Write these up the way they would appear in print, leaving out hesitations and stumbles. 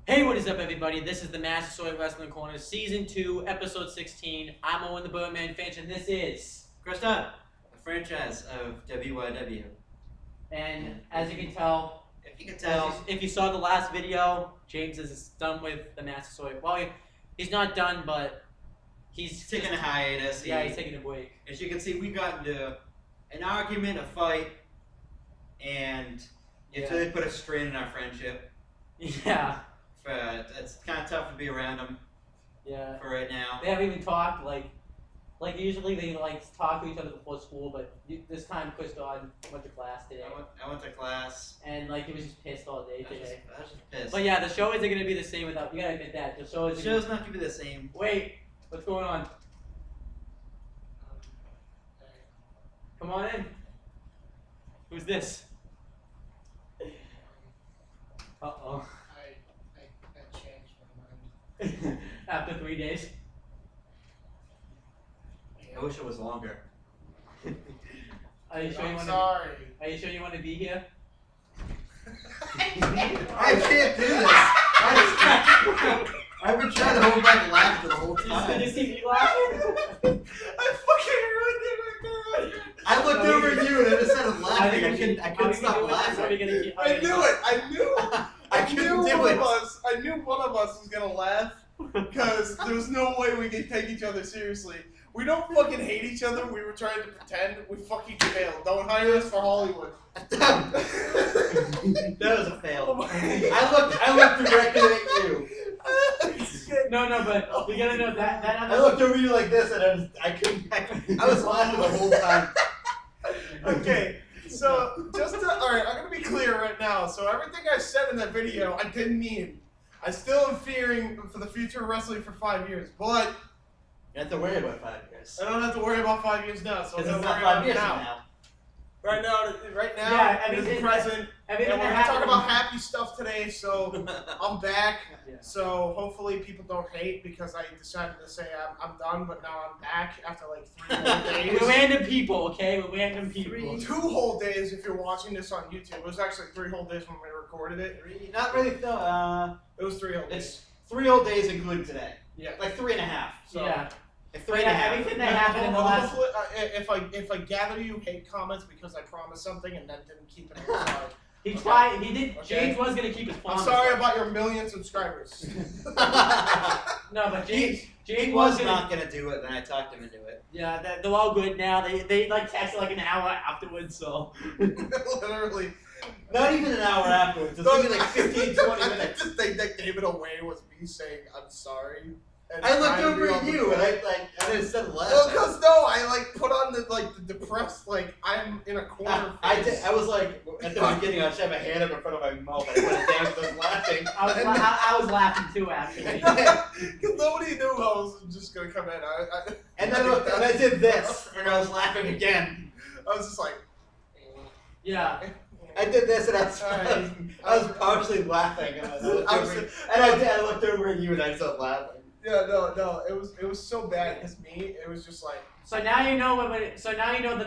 Hey, what is up, everybody? This is the Massasoit Wrestling Corner, Season 2, Episode 16. I'm Owen the Birdman Finch, and this is... Krista, the franchise of WYW. And as you can tell... If you saw the last video, James is done with the Massasoit. Well, he's not done, but he's... taking a hiatus. He's taking a break. As you can see, we got into an argument, a fight, and it's really put a strain in our friendship. Yeah. It's kind of tough to be around them. Yeah. For right now. They haven't even talked, like usually they talk to each other before school, but this time Chris went to class today. I went to class. And he was just pissed all day today. I was just pissed. But yeah, the show isn't gonna be the same without. You gotta admit that the show's not gonna be the same. Wait, what's going on? Come on in. Who's this? Uh-oh. I changed my mind. After 3 days. I wish it was longer. Are you sure Are you sure you want to be here? I can't do this. I've been trying to hold back laughter the whole time. Did you see me laughing? I fucking ruined it. I looked over at you and I just started laughing. I couldn't stop laughing. I knew it. I knew. I couldn't do it. I knew one of us was gonna laugh because there was no way we could take each other seriously. We don't fucking hate each other. We were trying to pretend. We fucking failed. Don't hire us for Hollywood. That was a fail. I looked directly at you. No, but we gotta know that I looked over you like this, and I was laughing the whole time. Okay, so alright, I'm gonna be clear right now. So everything I said in that video, I didn't mean. I still am fearing for the future of wrestling for 5 years, but You have to worry about 5 years. I don't have to worry about 5 years now. So I'm Because gonna it's worry not 5 about years now. from now. Right now, Yeah, is the present. And we're gonna talk about happy stuff today. So I'm back. Yeah. So hopefully people don't hate because I decided to say I'm done, but now I'm back after like 3 whole days. We're random people, okay? We're random people. 2 whole days if you're watching this on YouTube. It was actually 3 whole days when we recorded it. Not really. No. It was 3 whole days. It's 3 whole days including today. Yeah. Like 3.5. So, Yeah. Like 3.5. Everything that happened in the last... Hopefully, if I gather you hate comments because I promised something and then didn't keep it inside. He tried. He did. Okay. James was gonna keep his I'm promise. sorry about your 1 million subscribers. No, but James He was not gonna do it, then I talked him into it. Yeah, they're all good now. They texted an hour afterwards, so. Literally. Not even an hour afterwards. It's only like 15, 20 minutes. I just think that gave it away was me saying I'm sorry. I looked over at you and I just said less. Well, cause no, I put on the depressed I'm in a corner. I was like at the beginning I should have a hand up in front of my mouth. I put it down because I was laughing. I was laughing too, actually. Because nobody knew I was just gonna come in. And then I did this and I was laughing again. I was just like, yeah. I did this and I was partially laughing and I looked over at you and I started laughing. Yeah, no, it was so bad because it was just like. So now you know that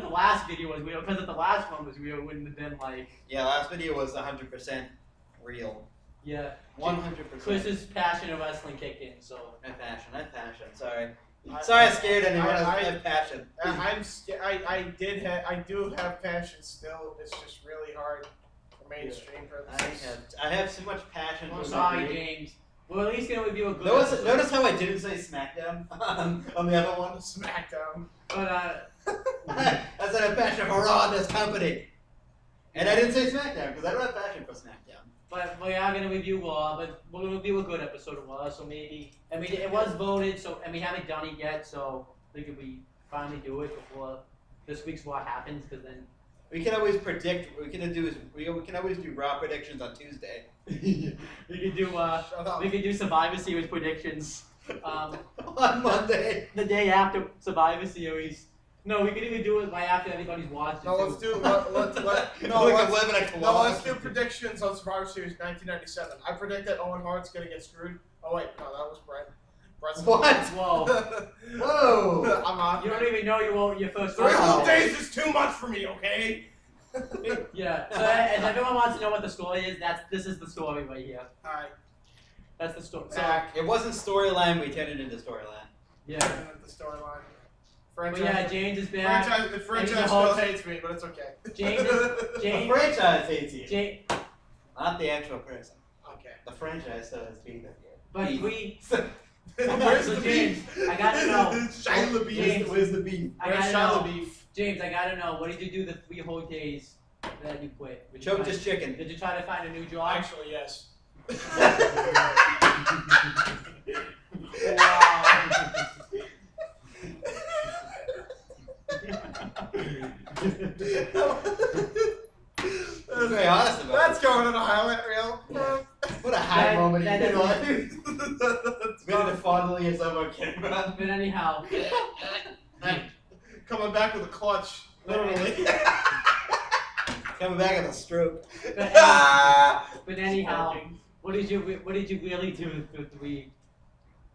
the last video was real, because if the last one was real, it wouldn't have been like. Yeah, last video was 100% real. Yeah. 100%. Chris's passion of wrestling kicked in, so. I have passion. Sorry. Sorry I scared anyone. I have passion. I do have passion still. It's just really hard for mainstream purposes. I have so much passion. I'm sorry, James. We're at least gonna review a good episode. Notice how I didn't say SmackDown on the other one? SmackDown. But I said I have passion for Raw in this company. And I didn't say SmackDown because I don't have passion for SmackDown. But we are gonna review Raw, but we're gonna review a good episode of Raw, so maybe it was voted, so and we haven't done it yet, so we finally do it before this week's Raw happens, because then we can always predict. We can always do Raw predictions on Tuesday. we can do Survivor Series predictions on Monday, the day after Survivor Series. No, we can even do it right after everybody's watched it. No, let's do let's do predictions on Survivor Series 1997. I predict that Owen Hart's gonna get screwed. Oh wait, no, that was Brett. What? Whoa. Whoa. I'm not. You don't even know your first 3 whole days is too much for me, okay? Yeah. So, if everyone wants to know what the story is, this is the story right here. Alright. That's the story. So, Back. It wasn't storyline. We turned it into storyline. yeah. The storyline. But yeah, James is back. The franchise the whole- still hates me, but it's okay. James. The James. franchise hates you. James. Not the actual person. Okay. The franchise still has beef. But we. Where's So the James, beef? I gotta know. Shia LaBeouf. James, Where's the beef? I Where's gotta Shia know. LaBeouf? James, I gotta know. What did you do the 3 whole days that you quit? Did you Choked try- his chicken. Did you try to find a new job? Actually, yes. I'm very honest about That's it. going in a highlight reel. What a high That- moment that you is- life. Made it fondly as someone can run. But anyhow, Coming back with a clutch, literally. Coming back with a stroke. but anyhow, what did you really do the 3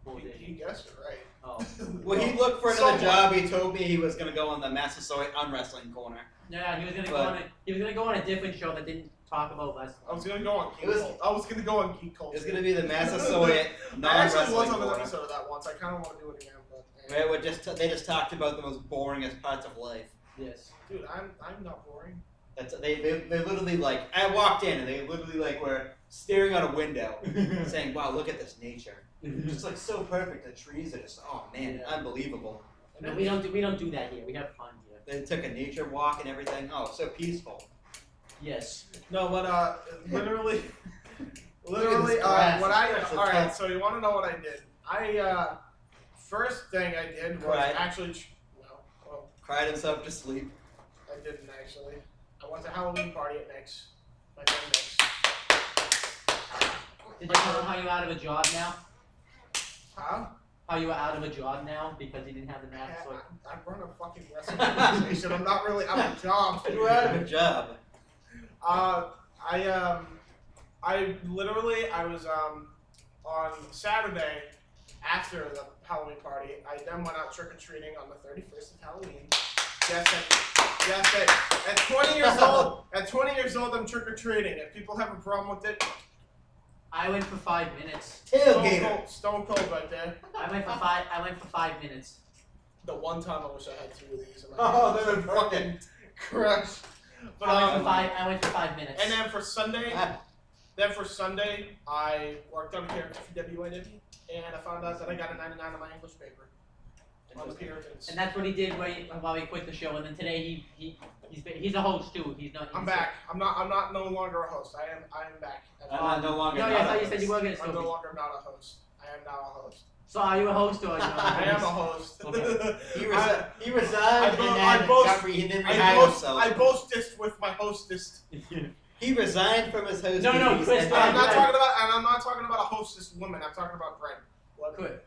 whole He days? guessed it right. Oh. Well, he looked for another Somewhat. job. He told me he was gonna go on the Massasoit unwrestling corner. Yeah, he was gonna But- go on a different show that didn't talk about wrestling. I was gonna go on Geek It was- Culture. I was gonna go on Geek Culture. It's gonna be the Massasoit I actually non-wrestling was on an corner. episode of that once. I kind of want to do it again, but Where we they just talked about the most boringest parts of life. Yes. dude, I'm not boring. That's they literally like I walked in and they literally like were staring out a window saying, "Wow, look at this nature. It's like so perfect. The trees are just oh man, Yeah. unbelievable." No, we don't do that here. We have fun here. They took a nature walk and everything. Oh, so peaceful. Yes. No, but literally, Look at this grass. all That's right. tough. So you want to know what I did? First thing I did was Right. actually, well, Cried himself to sleep. I didn't actually. I went to a Halloween party at Nick's. My friend Nick's. Did you tell him how you're out of a job now? Huh? How you were out of a job now because you didn't have the mask? So I run a fucking wrestling organization. I'm not really out of a job. You were out of a job. I was on Saturday after the Halloween party. I then went out trick or treating on the 31st of Halloween. Yes, at 20 years old. At 20 years old, I'm trick or treating. If people have a problem with it, I went for 5 minutes. Tailgater. Stone cold right there. I went for 5 minutes. The one time I wish I had 2 of these. And Oh, I they were fucking crushed. But I went for 5 minutes. and then for Sunday, I worked on a character for WIW, and I found out that I got a 99 on my English paper on the Puritans. And that's what he did while he quit the show. And then today he's a host too. He's not. I'm back. I'm not no longer a host. I am back. I'm no longer. No, not I a thought you said host. you were gonna I'm still no be. longer not a host. I am now a host. So are you a host or are you not? I am a host. Okay. He I resigned bo- and I then boast- he didn't I rehired boast, himself. I boastest with my hostess. He resigned from his host. No, duties Chris, and Right, I'm not right. talking about, and I'm not talking about a hostess woman. I'm talking about Brent. What? Good.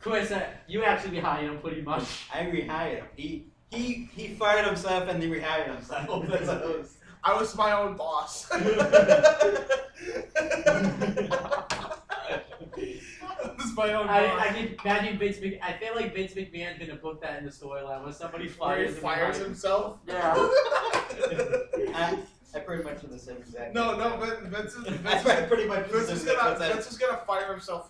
Chris, you actually behind him pretty much. I rehired him. He fired himself and then rehired himself as a host. I was my own boss. I was my own boss. I can imagine Vince McMahon. I feel like Vince McMahon's gonna put that in the storyline where somebody Where he fires him. fires himself. Yeah. I pretty much do the same exact. No, but Vince is I pretty much do the Vince is same exact. Vince is gonna fire himself.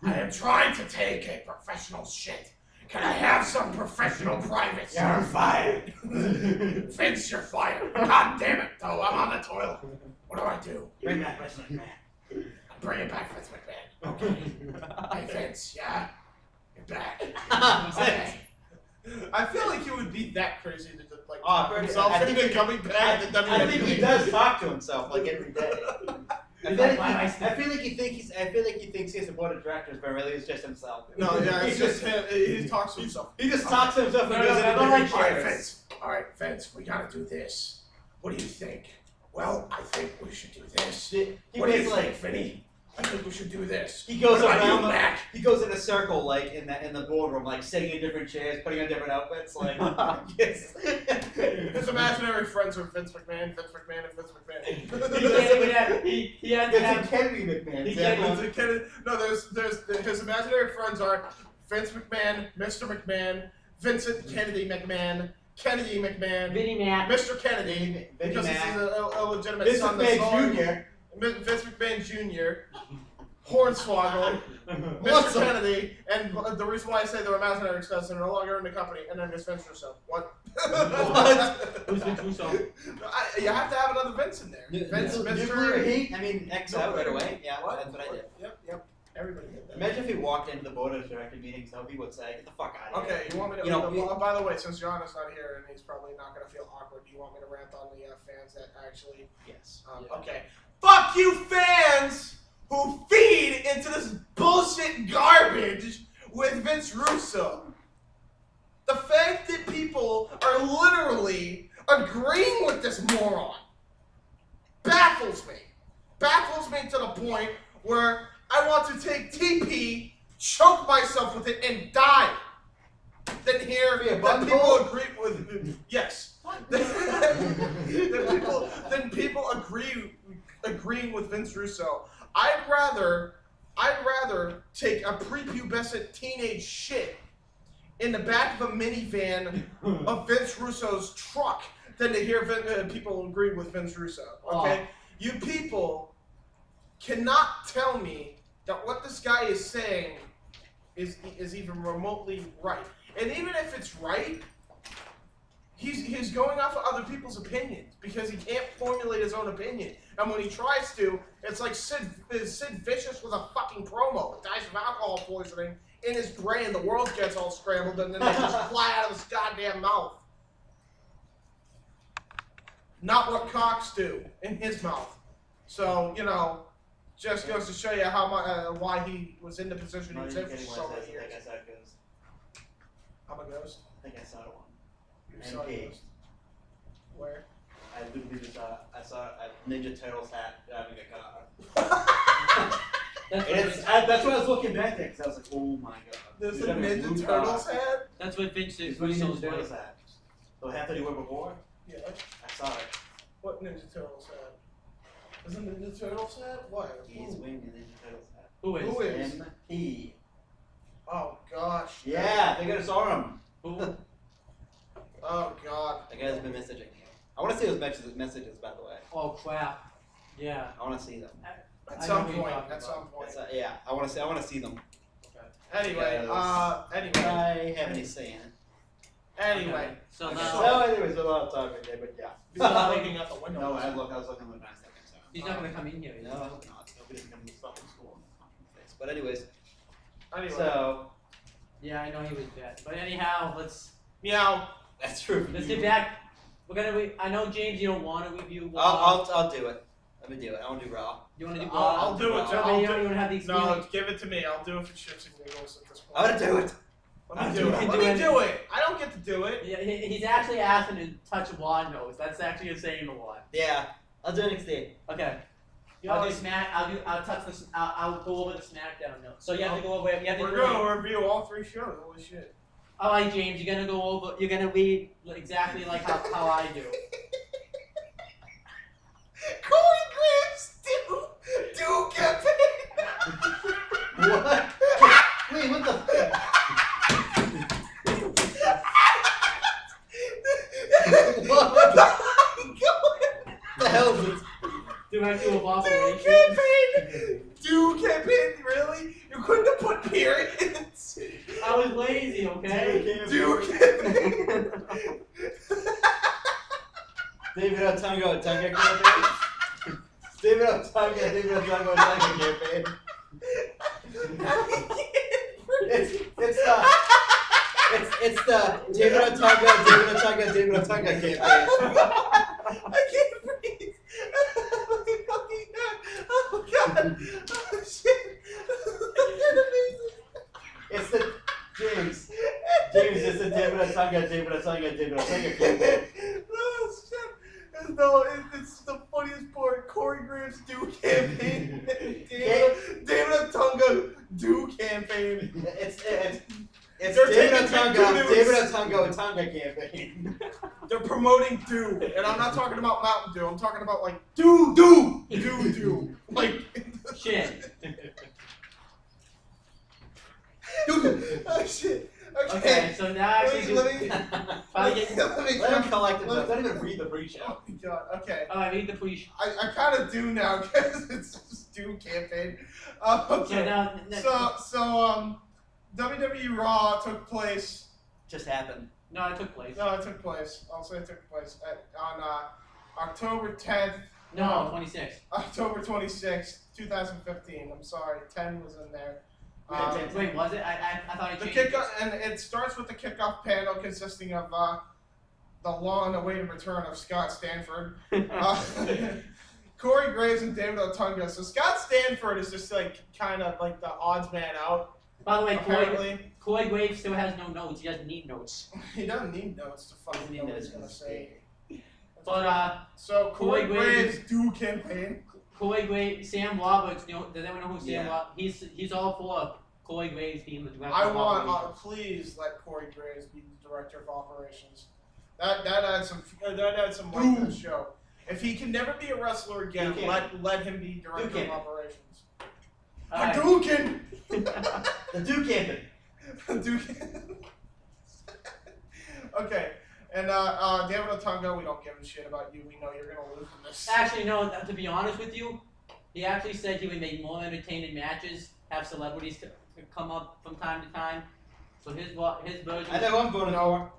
I am trying to take a professional shit. Can I have some professional privacy? You're fired. Vince, you're fired. God damn it, though. I'm on the toilet. What do I do? Bring back Vince McMahon. Bring it back, Vince McMahon. Okay. Hey, Vince, yeah? You're back. Okay. I feel like he would be that crazy to just, like, Oh, talk himself I think into he- coming back to WWE. I think he does talk to himself like every day. I feel like he thinks he has a board of directors, but really it's just himself. No, yeah, it's just him. He talks to himself. He just talks to himself and No, goes no, into no, different no, All right, chairs. Vince. All right, Vince, we gotta do this. What do you think? Well, I think we should do this. He What do you was think, like, Vinny? I think we should do this. he goes What about around you, the, Mac? he goes in a circle like in the boardroom, like sitting in different chairs, putting on different outfits, like yes. His imaginary friends are Vince McMahon, and Vince He can't even have. He has to It's have. a Kennedy McMahon. He Yeah, can't- No, there's his imaginary friends are Vince McMahon, Mr. McMahon, Vincent Kennedy McMahon, Kennedy McMahon, Vinny Mac. Mr. Kennedy, Vinny because this Mac. is a illegitimate Vince son. that's McMahon born- Jr. Vince McMahon Jr. Hornswoggle, What's Mr. up? Kennedy, and the reason why I say they're imaginary is because they're no longer in the company, and then there's Vince Russo. What? Who's Vince Russo? You have to have another Vince in there. Vince, Nuclear Mr. heat? I mean, X out right away. Yeah, What? that's what I did. Yep. Everybody did that. Imagine if he walked into the board of director meetings, how people would say, "Get the fuck out of here." Okay, you want me to? You know, well, by the way, since Gianna's not here and he's probably not going to feel awkward, do you want me to rant on the fans that actually? Yes. Yeah. Okay. Fuck you, fans who feed into this bullshit garbage with Vince Russo. The fact that people are literally agreeing with this moron baffles me. Baffles me to the point where I want to take TP, choke myself with it, and die. Then hear Be a that people butthole? agree with yes. then people agreeing with Vince Russo. I'd rather take a prepubescent teenage shit in the back of a minivan of Vince Russo's truck than to hear people agree with Vince Russo. Okay, you people cannot tell me that what this guy is saying is even remotely right. And even if it's right, he's going off of other people's opinions because he can't formulate his own opinion. And when he tries to, it's like Sid Vicious with a fucking promo. It dies of alcohol poisoning in his brain. The world gets all scrambled, and then they just fly out of his goddamn mouth. Not what cocks do in his mouth. So, you know, just goes to show you how much, why he was in the position he was in for so many years. I think I saw a ghost. I'm a ghost. I think I saw one. You saw a MP. ghost. Where? I literally just I saw a Ninja Turtles hat driving a car. That's why I was looking back there, because I was like, oh my god. There's Dude, a that was Ninja blue Turtles car. hat? That's what Finch He's did. wearing Russo's Ninja Turtles wife. hat. The hat that he wore before? Yeah. I saw it. What Ninja Turtles hat? Is it Ninja Turtles hat? What? He's wearing the Ninja Turtles hat. Who is? Who is? MP. Oh gosh. Yeah, they gotta saw him. Who? Oh god. The guy's been messaging me. I want to see those messages, by the way. Oh crap. Yeah. I want to see them. At I some know who you're point. talking At some about. point. Yeah, I want to see them. Anyway. Yes. Anyway. I have any say in it. Anyway. Okay. So Okay, now so anyways, a lot of talk right there, but yeah. He's not looking out the window. No, I was looking at the last second, so. he's not gonna come in here. No, I hope not. Nobody's gonna be stuck in school. But anyways, Anyway. so Yeah, I know he was dead. But anyhow, let's Meow. that's true. let's get back. We're gonna. I know James, you don't want to review. I'll do it. Let me do it. I want to do Raw. You want to do? I'll do it. So I'll you do don't even have the No, experience. give it to me. I'll do it for shits and giggles at this point. I want to do it. Let me You do can it. do Let me it. do it. I don't get to do it. Yeah, he's actually asking to touch a wad nose. That's actually a saying a wad. Yeah, I'll do it next day. Okay. You I'll know, do smack. I'll touch the. I'll go over the SmackDown note. So you have to go over. You have to we're do going to review all 3 shows. Holy shit. All right, James. You're gonna go over. You're gonna read exactly like how I do. Corey Grams do campaign. What? Wait, what the? What the hell is this? Do I do a Do operation? campaign. Do campaign. Really? You couldn't have put periods. I was lazy, okay? Do campaign. David Otunga campaign. David Otunga campaign. It's the David Otunga campaign. I can't breathe. Oh god. Oh shit. It's the James, it's the David Otunga campaign. Oh shit. No, it's the funniest part. Corey Graham's do campaign. David Otunga do campaign. It's They're David taking big Otunga campaign. They're promoting do, and I'm not talking about Mountain Dew. I'm talking about like Do. like Shit. oh shit. Okay, so now actually Let me- finally get. Let him collect himself. Don't even read the pre-show. Oh my god. Okay. Oh, I read the pre. I kind of do now because it's just Do campaign. So Okay. now, So WWE Raw took place. Just happened. no, it took place. No, it took place. I'll say it took place on October 10th. No, 26. October 26th, 2015. I'm sorry, 10 was in there. Wait, was it? I thought it The changed. kickoff, and it starts with the kickoff panel consisting of the long-awaited return of Scott Stanford, Corey Graves, and David Otunga. So Scott Stanford is just like kind of like the odds man out. By the way, Apparently, Corey Graves still has no notes. He doesn't need notes. he doesn't need notes to fucking know Doesn't need what he's notes. gonna say. But So Corey Corey Graves do campaign. Corey Graves, Sam Roberts. Does anyone know who Sam? Yeah. He's all for Corey Graves being the director. I of want operations. please let Corey Graves be the director of operations. That adds some weight to the show. If he can never be a wrestler again, He let him be director of can't. operations. Alright. Hadouken! The Duke camping. Hadouken. Okay, and David Otunga, we don't give a shit about you. We know you're gonna lose in this. Actually, no. To be honest with you, he actually said he would make more entertaining matches, have celebrities to come up from time to time. So his version. I know I'm voting for.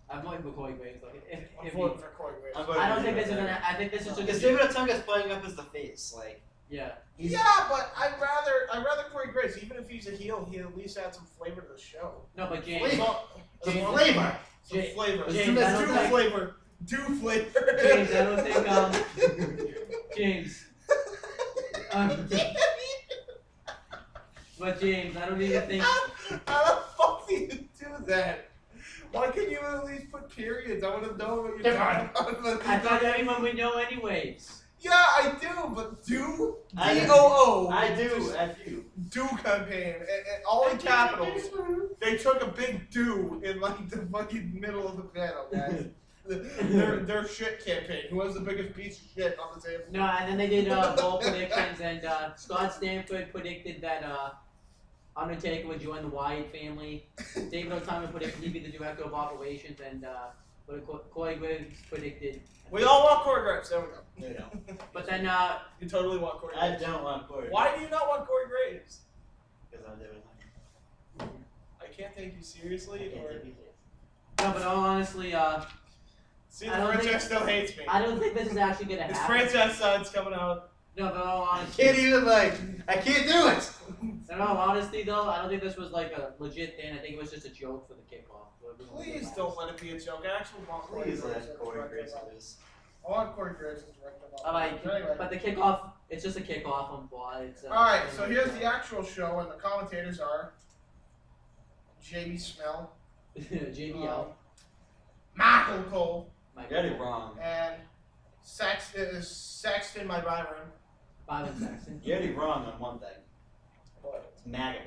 I'm voting for Corey Graves. Though. I'm If voting for Corey Graves. I'm voting I don't for think this is David gonna. I think this is Because just. David Otunga's playing up as the face. Like, Yeah. he's, Yeah, but I'd rather Corey Graves. Even if he's a heel, he at least adds some flavor to the show. No, but James. Flavor. Some James- flavor. Some James- flavor. James, I don't Do think- flavor. Do flavor. James, I don't think. James. But James, I don't even think. How the fuck do you do that? Why couldn't you at least put periods? I would have known what you're talking about. I thought everyone would know anyways. Yeah, I do, but do I- D-O-O. I do. F you. Do campaign. All in capitals. They took a big do in like the fucking middle of the panel, guys. their shit campaign. Who has the biggest piece of shit on the table? No, and then they did bold predictions, and Scott Stanford predicted that Undertaker would join the Wyatt family. David Otunga predicted he'd be the director of operations, and Corey Graves predicted. We all want Corey Graves. There we go. No, you don't. But then You totally want Corey I Graves. don't want Corey. Why do you not want Corey Graves? Because I'm David Otunga. I can't take you seriously. Or... no, but all honestly, See, the I don't franchise think- still hates me. I don't think this is actually gonna His happen. franchise side's coming out. No, but all I honesty, can't even I can't do it. in all honesty though, I don't think this was like a legit thing. I think it was just a joke for the kickoff. Please don't let it be a joke. I actually want Corey Please Graves. let as Corey director Graves of- lose. I want Corey Graves as director of Alright, operations. Anyway. but the kickoff, it's just a kickoff on Quad. It's, Alright, so here's the actual show, and the commentators are JB Smell, JBL. Michael Cole, You got it wrong. and Sexton, my Byron. Bob and Saxon. You got it wrong on one thing. What? It's Maggle.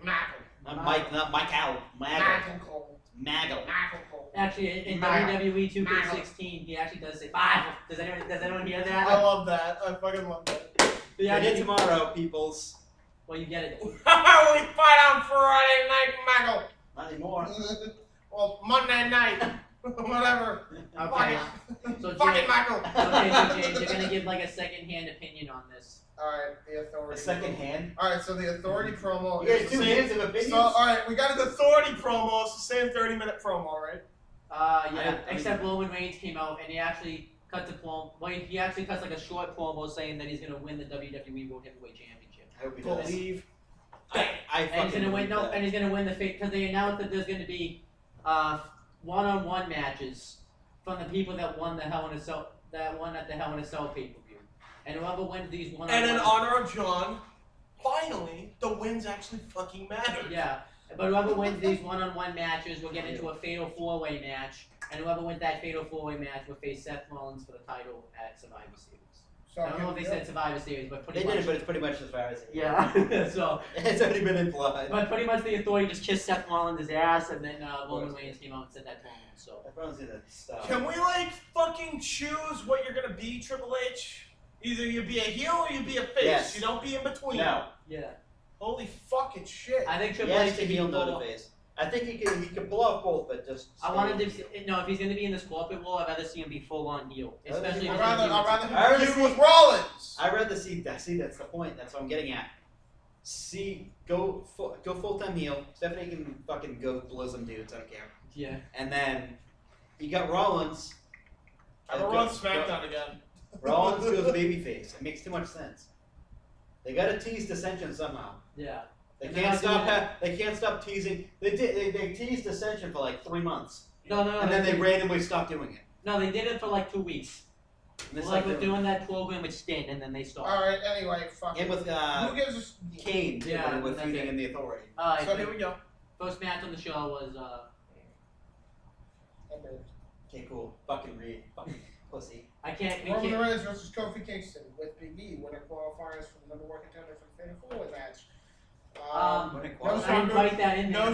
Michael. Not Mike. Not Mike Al. Maggle. Michael Cole. Maggle. Michael Cole. Actually, in Michael. WWE 2K16, he actually does say Bible. Does anyone hear that? I love that. I fucking love that. Yeah, Get it tomorrow, peoples. well, you get it. we fight on Friday night, Michael. Not anymore. Well, Monday night. Whatever. Okay. So Fuck it, James, Michael. okay, so James, you're gonna give like a second-hand opinion on this. Alright, the authority. A second hand. Alright, so the authority promo You is guys the two same. hands of opinions. So, alright, we got an authority promo. It's the same 30-minute promo, right? Yeah. Except Roman Reigns came out and he actually cuts a promo. Well, he actually cuts like a short promo saying that he's gonna win the WWE World Heavyweight Championship. I hope he does. Believe. I And he's fucking gonna win. believe No, that. and he's gonna win the because they announced that there's gonna be one-on-one matches from the people that won the Hell in a Cell, that won at the Hell in a Cell pay-per-view, and whoever wins these one-on-one. And in honor of John, finally, the wins actually fucking matter. Yeah, but whoever wins these one-on-one matches will get into a fatal four-way match, and whoever wins that fatal four-way match will face Seth Rollins for the title at Survivor Series. So I don't know if they said Survivor Series, but pretty They much. did it, but it's pretty much as far as. Yeah. So, It's already been implied. but pretty much the authority just kissed Seth Rollins' ass, and then Roman Reigns came out and said that to him. So. Everyone's gonna stop. Can we, like, fucking choose what you're gonna be, Triple H? Either you be a heel or you be a face. Yes. You don't be in between. No. Yeah. Holy fucking shit. I think Triple Yes H to should be heel, no to full. face. I think he could pull off both, but just. I wanted to no. If he's gonna be in the Scorpion role, I'd rather see him be full on heel, especially. if I'd he's rather gonna be him feud with Rollins. I'd rather see that. See, that's the point. That's what I'm getting at. Go full time heel. Stephanie can fucking go blow some dudes. I don't care. Yeah. And then you got Rollins. I'm gonna run SmackDown again. Rollins goes babyface. It makes too much sense. They gotta tease dissension somehow. Yeah. They can't stop. They can't stop teasing. They teased dissension for like 3 months. No. And then they randomly stopped doing it. No, they did it for like 2 weeks. Like we're doing that program with Sting, and then they stopped. All right. Anyway, fuck. And with who gives a Kane, too, Yeah, with that's feuding it. in the Authority. So here we go. First match on the show was Okay, cool. Fucking Reed. Fucking pussy. I can't. We Roman can't. Reigns versus Kofi Kingston with Big E winning qualifiers for the number one contender for the Fatal 4-Way match. I didn't write that in there.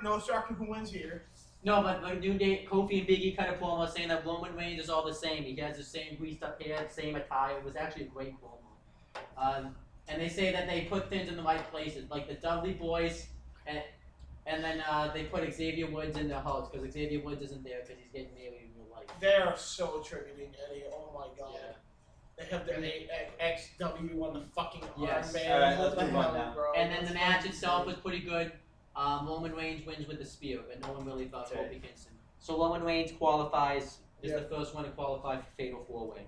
No shocker who wins here. No, but the New Day, Kofi and Big E cut a promo saying that Roman Reigns is all the same. He has the same greased up hair, same attire. It was actually a great promo. And they say that they put things in the right places, like the Dudley Boys, and then they put Xavier Woods in their house because Xavier Woods isn't there because he's getting married in real life. They are so attributing Eddie. Oh my god. Yeah. They have the XW on the fucking Yes. armband. Alright, What let's the move on hell, now. bro? And then the Let's match fucking itself do was it. pretty good. Roman Reigns wins with the spear, but no one really thought Okay. Kofi Kingston. So Roman Reigns qualifies, is Yeah. the first one to qualify for Fatal 4-Way.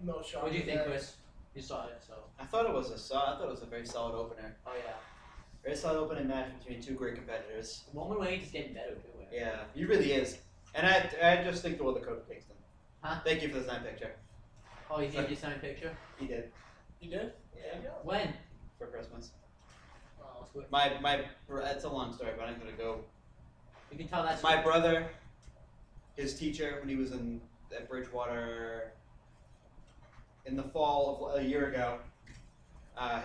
No shocker. What do you think, there. Chris? You saw it, so. I thought it was a very solid opener. Oh, yeah. Very solid opening match between two great competitors. Roman Reigns is getting better, too. Yeah, he really is. And I just think the world of Kofi Kingston. Huh? Thank you for the signed picture. Oh, you gave you a signed picture? He did. You did? Yeah. When? For Christmas. Oh. It's a long story, but I'm gonna go. You can tell that's My brother, his teacher when he was at Bridgewater in the fall of a year ago,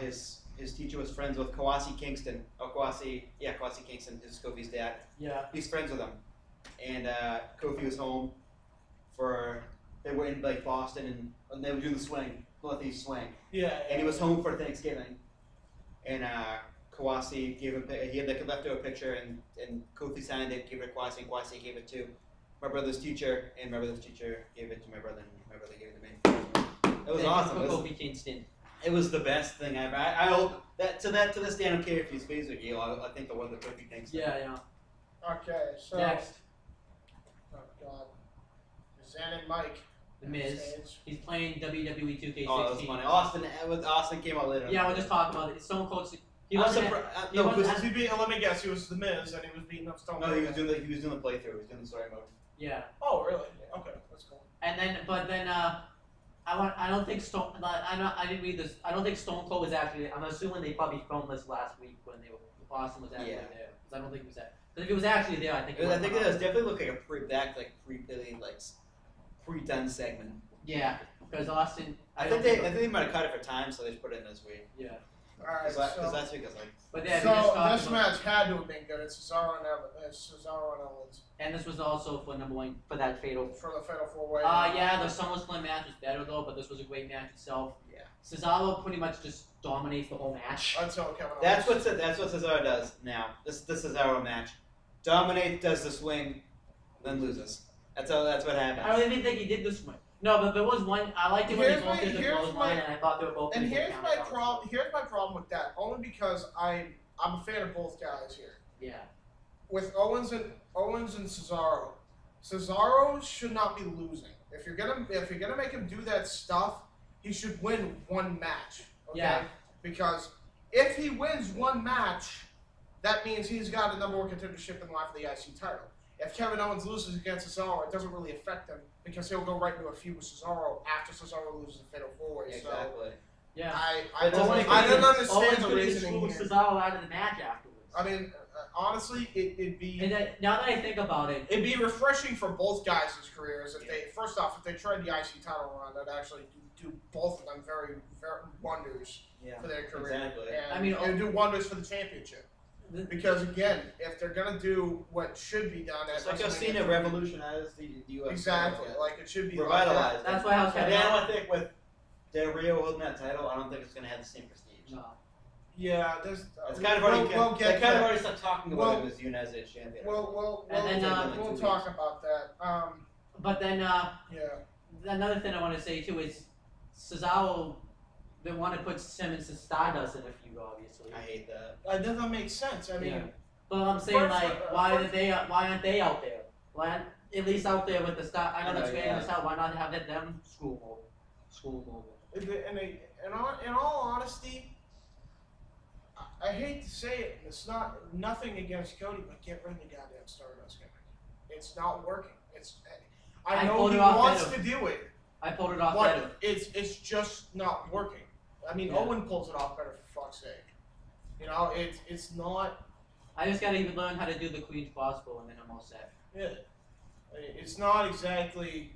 his teacher was friends with Kawasi Kingston. Kawasi Kingston, his Kofi's dad. Yeah. He's friends with him, and Kofi was home they were in like Boston and they were doing the swing, Northeast swing, Yeah. and he was home for Thanksgiving, and Kawasi gave him he had like a leftover picture and Kofi signed it, gave it to Kawasi, and Kawasi gave it to my brother's teacher, and my brother's teacher gave it to my brother, and my brother gave it to me. It was awesome. Kofi Kingston. It was the best thing ever. I hope that to this day I don't care if he's face or heel. I think the one that Kofi Kingston. Yeah. Okay, so. Next, Oh, God. Zan and Mike. The Miz. Stage. He's playing WWE 2K16. Oh, that was funny. Austin came out later. Yeah, we'll just talk about it. Stone Cold. He I'm wasn't. surprised. he No, wasn't- because Let me guess, he was the Miz and he was beating up Stone no, Cold. he was doing the playthrough. He was doing the story mode. Yeah. Oh, really? Okay, that's cool. And then, I don't think I didn't read this. I don't think Stone Cold was actually. I'm assuming they probably filmed this last week when Austin was actually Yeah. there. Because I don't think he was that. But if he was actually there, I think. I think it does definitely look like a pre-done segment. Yeah, because Austin. I think they might have cut it for time, so they just put it in this week. Yeah. Alright, Because so, last week I was like, But yeah, we just so talked this about, match had to have been good. It's Cesaro and Owens and this was also for number one for that fatal. for the Fatal 4-Way. Yeah, the SummerSlam match was better though, but this was a great match itself. yeah. Cesaro pretty much just dominates the whole match. Until Kevin Owens. That's what Cesaro does now. This Cesaro match, dominates, does the swing, then loses. That's what happens. I don't even think he did this one. No, but there was one. I liked it when they both did the Here's clothesline, my- and I thought they were both. And gonna get here's my counted out. problem. Here's my problem with that. Only because I'm a fan of both guys here. Yeah. With Owens and Cesaro, Cesaro should not be losing. If you're gonna make him do that stuff, he should win one match. Okay? Yeah. Because if he wins one match, that means he's got a number one contendership in line for the IC title. If Kevin Owens loses against Cesaro, it doesn't really affect him because he'll go right into a feud with Cesaro after Cesaro loses the Fatal 4-Way. Yeah, So exactly. Yeah. I don't understand Owens the could have reasoning screwed here. Cesaro out of the match afterwards. I mean, honestly, it'd be And now that I think about it, it'd be refreshing for both guys' careers if they first off if they tried the IC title run, that'd actually do both of them very wonders Yeah. for their career. Exactly. And I mean, it would do wonders for the championship. the- Because again, if they're gonna do what should be done at It's like WrestleMania Cena 30, revolutionized the UFC. Exactly, like it should be like Revitalized. that. That's why I was And Kevin. now I think with Del Rio holding that title, I don't think it's going to have the same prestige. No. Yeah, there's. It's kind of already. We'll They get kind of there. already stopped talking about him as United States champion. And then, We'll talk about that. But then, Yeah. another thing I want to say too is Cesaro. They want to put Simmons and Stardust in a feud, obviously. I hate that. That doesn't make sense. I mean, Yeah. But I'm saying First, like, why aren't they out there? Why aren't, at least out there with the Star? I know that's great in the South. Why not have them school mode? in all honesty, I hate to say it. It's nothing against Cody, but get rid of the goddamn Stardust gimmick. It's not working. I know he wants to do it. I pulled it off but better. it's just not working. I mean, Yeah. Owen pulls it off better, for fuck's sake. You know, it's not. I just gotta even learn how to do the Queen's Possible, and then I'm all set. Yeah, it's not exactly.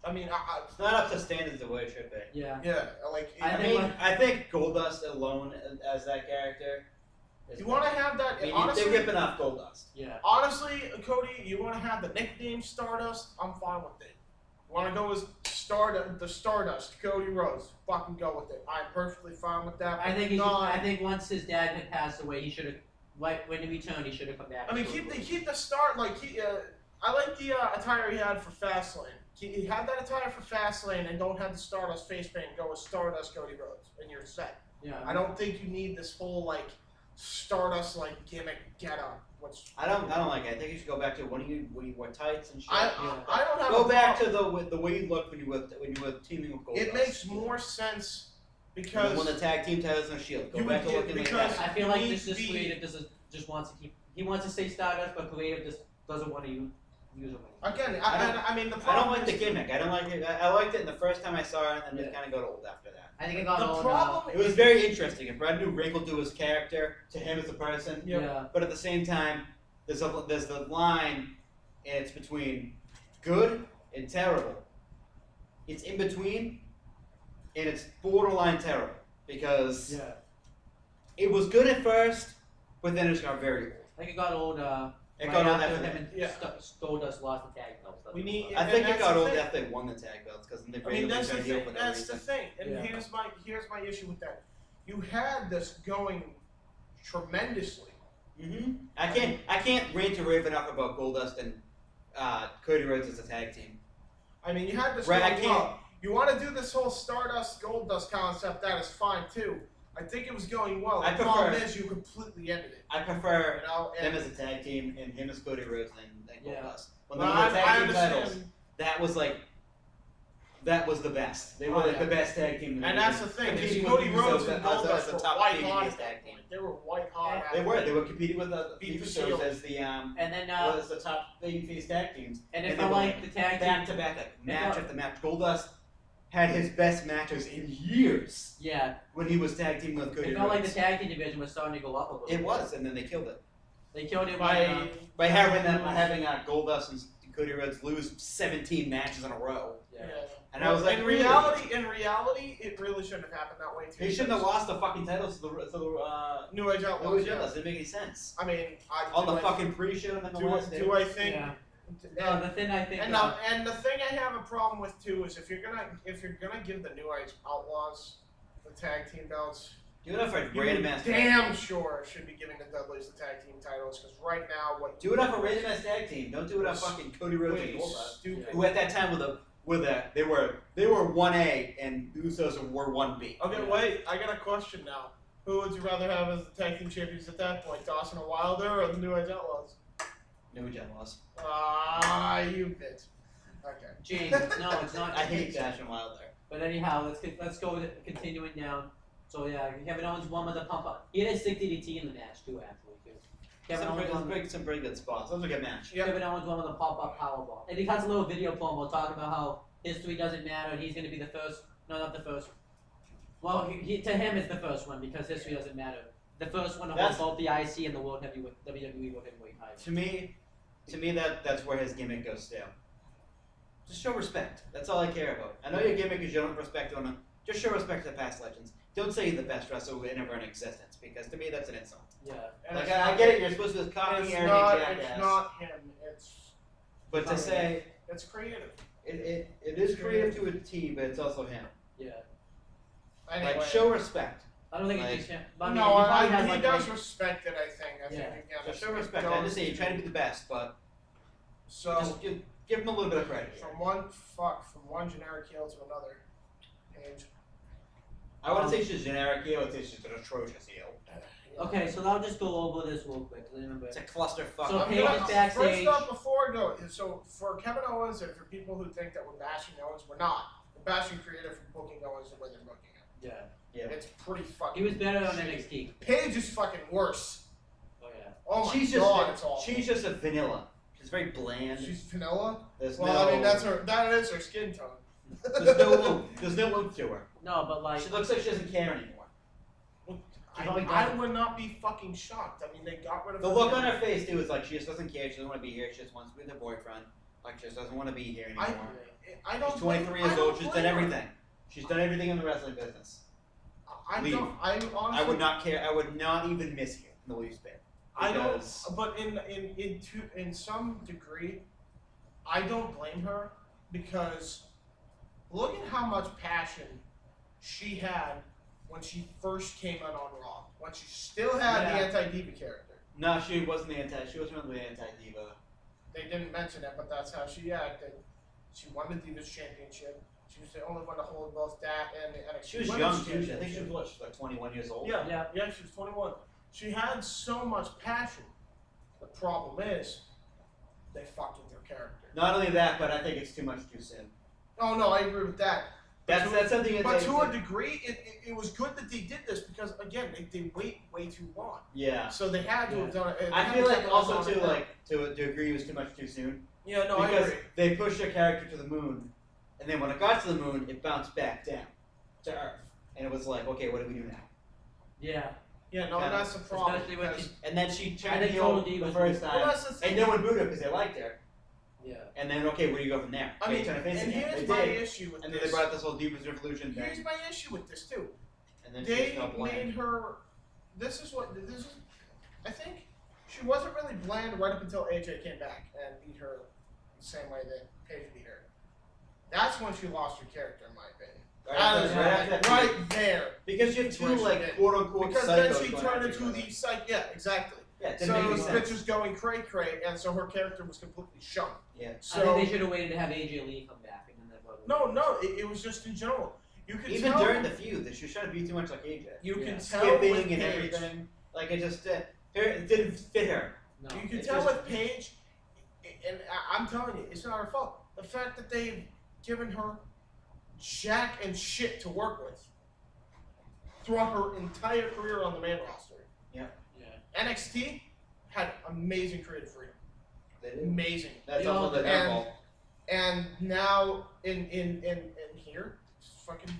I mean, It's not up to standards the way it should be. Yeah. yeah, like I think Goldust alone as that character. you want to have that. I mean, honestly, they're ripping off Goldust. Yeah. honestly, Cody, you want to have the nickname Stardust? I'm fine with it. You want to go as the Stardust, Cody Rhodes? Fucking go with it. I'm perfectly fine with that. I think once his dad had passed away, he should have. Like when he returned, he should have come back. I mean, keep the start like I like the attire he had for Fastlane. He had that attire for Fastlane, and don't have the Stardust face paint. Go with Stardust Cody Rhodes, and you're set. Yeah. I don't think you need this whole like Stardust like gimmick getup. I don't like it. I think you should go back to when you wore tights and shit. I don't have. Go a back problem. to the way you looked when you were teaming with Goldust. It makes more sense And because when the tag team titles and Shield. Go You back would to looking get- like because- that. I feel like needs this to be- creative just wants to keep. He wants to say Stardust, but creative just doesn't want to use it. again, I mean the I problem. don't like the is- gimmick. I don't like it. I liked it in the first time I saw it, and then it kind of got old after that. I think it got The old. problem It was very interesting. It brought a new wrinkle to his character, to him as a person. Yeah. But at the same time, there's the line, and it's between good and terrible. It's in between, and it's borderline terrible because Yeah. it was good at first, but then it just got very old. I think it got old. It Right got old after after him that. and Yeah. Goldust lost the tag belts. We need- I think and it got that's the old thing. after they won the tag belts because then they I mean, randomly that's the turned heel thing. for no That's the reason. thing. And Yeah. here's my issue with that. You had this going tremendously. I can't rant to rave enough about Goldust and Cody Rhodes as a tag team. I mean, you had this. Right, I going can't- well. You want to do this whole Stardust Goldust concept? That is fine too. I think it was going well. I The problem prefer- is you completely ended it. I prefer You know, them and as a tag team and him as Cody Rhodes than Yeah. Goldust. When well, they won the I tag team understand. titles, that was the best. They were Oh, like yeah. the best tag team. And that's the thing. Is Competing with Cody the Rhodes Usos and as Goldust the were top white babyface hot. at tag that team. point. They were white hot. They were. They were competing with the Beat the Usos Shield. as the And then as the top babyface tag teams. and and it they felt were like the tag back team. to back, like It match felt- after match. Goldust had his best matches in years Yeah. when he was tag teaming with Cody It felt like the Rhodes. tag team division was starting to go up a little. It bit. was, and then they killed it They killed it by having Goldust and Cody Rhodes lose 17 matches in a row. Yeah. And I was like, in really? reality, it really shouldn't have happened that way too. He shouldn't have lost the fucking titles to the New Age Louis Outlaws. Jones. Didn't make any sense. I mean, On the fucking pre-show and then the last day. do I think? Yeah. No, the thing I think. And the thing I have a problem with too is if you're gonna give the New Age Outlaws the tag team belts, Do it for you random ass. damn sure should be giving the Dudleys the tag team titles because right now what Do it up for random ass tag team. Don't do it up fucking Cody Rhodes and Please, Goldust. stupid. Who at that time they were 1A and the Usos were 1B. Okay, wait. I got a question now. Who would you rather have as the tag team champions at that point, Dawson and Wilder or the New Age Outlaws? New Age Outlaws. Ah, you bitch. Okay. James, no, it's not. I hate Dash and Wilder. But anyhow, let's go with it, continuing down. So yeah, Kevin Owens won with a pump up. He had a stick DDT in the match too, actually. Too. Kevin Owens won. Some pretty good spots. That was a good match. Yep. Kevin Owens won with a pop up powerbomb, and he cuts a little video promo talking about how history doesn't matter, and he's going to be the first. No, not the first. Well, to him it's the first one because history doesn't matter. The first one to hold That's- both the IC and the World Heavyweight WWE World Heavyweight titles. To me, that's where his gimmick goes stale. Just show respect. That's all I care about. I know your gimmick is you don't respect on him. Just show respect to the past legends. Don't say you're the best wrestler ever in existence because to me that's an insult. Yeah. And Like it's I not- get it, you're supposed to be copying It's arrogant not, jackass. it's not him. But to say It's creative. it is creative to a T, but it's also him. Yeah. Anyway, Like show respect. I don't think Like- he's but I mean, No, he probably has, he like, does like, respect it. I think. I Yeah. think again. So it's- show it respect. I goes just say you try to be the best, but So just give him a little bit of credit. from one generic heel to another. Page. I wouldn't say she's generic heel. I'd say she's an atrocious heel. Okay, so I'll just go over this real quick. 'Cause I remember. It's a clusterfuck. So I'm Paige gonna- is backstage. First up, before I go, so for Kevin Owens and for people who think that we're bashing Owens, we're not. We're bashing creative for booking Owens the way they're booking him. Yeah. Yeah. It's pretty fucking. He was better on shitty. NXT. Paige is fucking worse. Oh yeah. Oh my she's god, just it's awful. she's just a vanilla. She's very bland. She's vanilla. There's Well, no, I mean that is her skin tone. there's no look to her. No, but like. She looks like she doesn't care anymore. I would not be fucking shocked. I mean, they got rid of The her. look on her face too is like she just doesn't care. She doesn't want to be here. She just wants to be with her boyfriend. Like she just doesn't want to be here anymore. I don't. She's 23 years old. She's done everything. She's done everything in the wrestling business. Leave. I honestly. I would not care. I would not even miss you in the least bit. I don't. Because- But in some degree, I don't blame her because look at how much passion she had when she first came in on Raw. When she still had the anti-diva character. No, she wasn't the anti. She wasn't really the anti-diva. They didn't mention it, but that's how she acted. She won the Divas Championship. She was the only one to hold both that and the NXT She was Women's young too. I think she Championship. was what? She was like 21 years old. Yeah, she was 21. She had so much passion. The problem is, they fucked with her character. Not only that, but I think it's too much too soon. Oh no, I agree with that. That's something. But that to a degree, it was good that they did this because again, they wait way too long. Yeah. So they had to have done it. I feel like also too to agree it was too much too soon. Yeah, no, I Because agree. they pushed her character to the moon, and then when it got to the moon, it bounced back down to Earth, and it was like, okay, what do we do now? Yeah. Yeah, no, Yeah. that's the problem. Especially when because- she. And then she And tried they to told heel Divas the first to- well, time, that's the thing. and no one booed her because they liked her. Yeah. And then okay, where do you go from there? I Okay, mean, turn her face and again. here's They my did. issue with And then this. they brought this whole Divas Revolution Here's thing, my issue with this too. and then she They just got bland. made her. This is. I think she wasn't really bland right up until AJ came back and beat her the same way that Paige beat her. That's when she lost her character, in my opinion. Right That after- is right after that right there. Because you have two Where she like did. quote unquote Because then psychos she going turned after into each the psych. Yeah, exactly. other. Yeah, it So didn't make this any bitch sense. was going cray, and so her character was completely shunned. Yeah. I So think they should have waited to have AJ Lee come back and then that would. no, it was just in general. You could Even tell. during the feud, that she was trying to be too much like AJ. You Yeah. can tell Skipping with and Paige. everything. Like it just it didn't fit her. No. You can It tell just- with Paige, and I'm telling you, it's not her fault. The fact that they've given her jack and shit to work with throughout her entire career on the main roster. Yeah. NXT had amazing creative freedom. They did. Amazing. That's You know, also their and- fault. And now in here, it's fucking,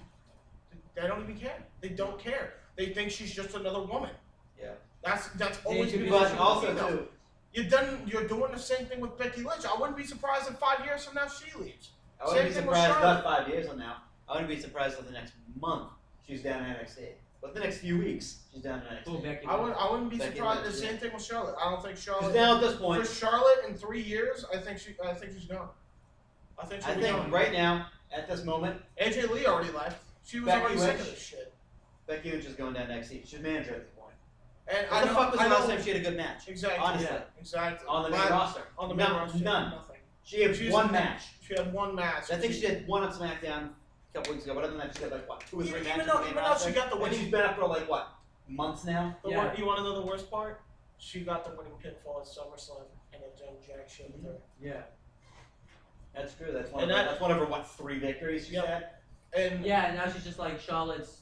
they don't even care. They don't care. They think she's just another woman. Yeah. That's always should been be the But issue with also females. too, You're doing the same thing with Becky Lynch. I wouldn't be surprised if 5 years from now she leaves. I wouldn't be Same thing with surprised Charlotte. not 5 years from now. I wouldn't be surprised if the next month she's down in NXT. But the next few weeks she's down in Cool, NXT. Becky. I wouldn't be Becky surprised. Lynch, The same thing with Charlotte. I don't think Because Charlotte. now at this For point, Charlotte in 3 years, I think she's gone. I think she'll I be think gone. right now, at this moment, AJ Lee already left. She was Becky already sick Lynch. of this shit. Becky Lynch is going down to NXT. She's manager at this point. And When the fuck was I the last know- time she had a good match? Exactly. Honestly. Yeah, exactly. On the main But roster. On the main None. roster, None. nothing. She had She's- one match. She had one match. I think she did one on SmackDown a couple weeks ago, but other than that, she had like what, 2 or 3 Even matches. though- on the main even though roster. she got the And winning- she's been up for like what, months now? Yeah. You want to know the worst part? She got the winning pinfall at SummerSlam and it done jack shit with her. Yeah. That's true. That's one. And Of her, that- that's one of her what, 3 victories she's Yep. had. And Yeah, and now she's just like Charlotte's.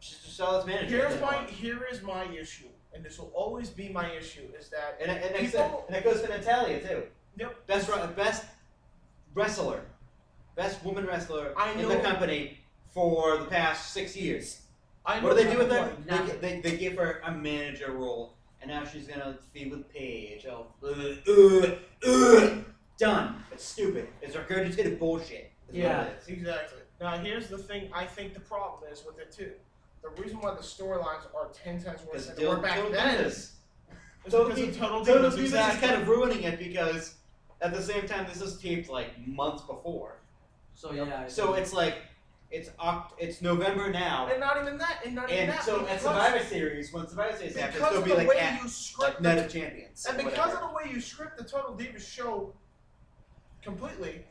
She's just Charlotte's manager. here is my issue, and this will always be my issue, is that And People- it goes for Natalia too. Yep. Best wrestler, best woman wrestler I in know- the company for the past 6 years. I know What do they do with her? Like, nothing. They give her a manager role, and now she's gonna feud with Paige. Oh, done. It's stupid. It's regurgitated bullshit. Is Yeah. What it is. Exactly. Now here's the thing. I think the problem is with it too. The reason why the storylines are 10 times worse Because than they were back then is Total because of Total Divas Divas. is Exactly. kind of ruining it because at the same time this is taped like months before. So yeah. So it's like It's November now. And not even that. And so at Survivor Series, when Survivor Series happens, because it'll of be the like way at you script Night of Champions. and because whatever. of the way you script the Total Divas show completely,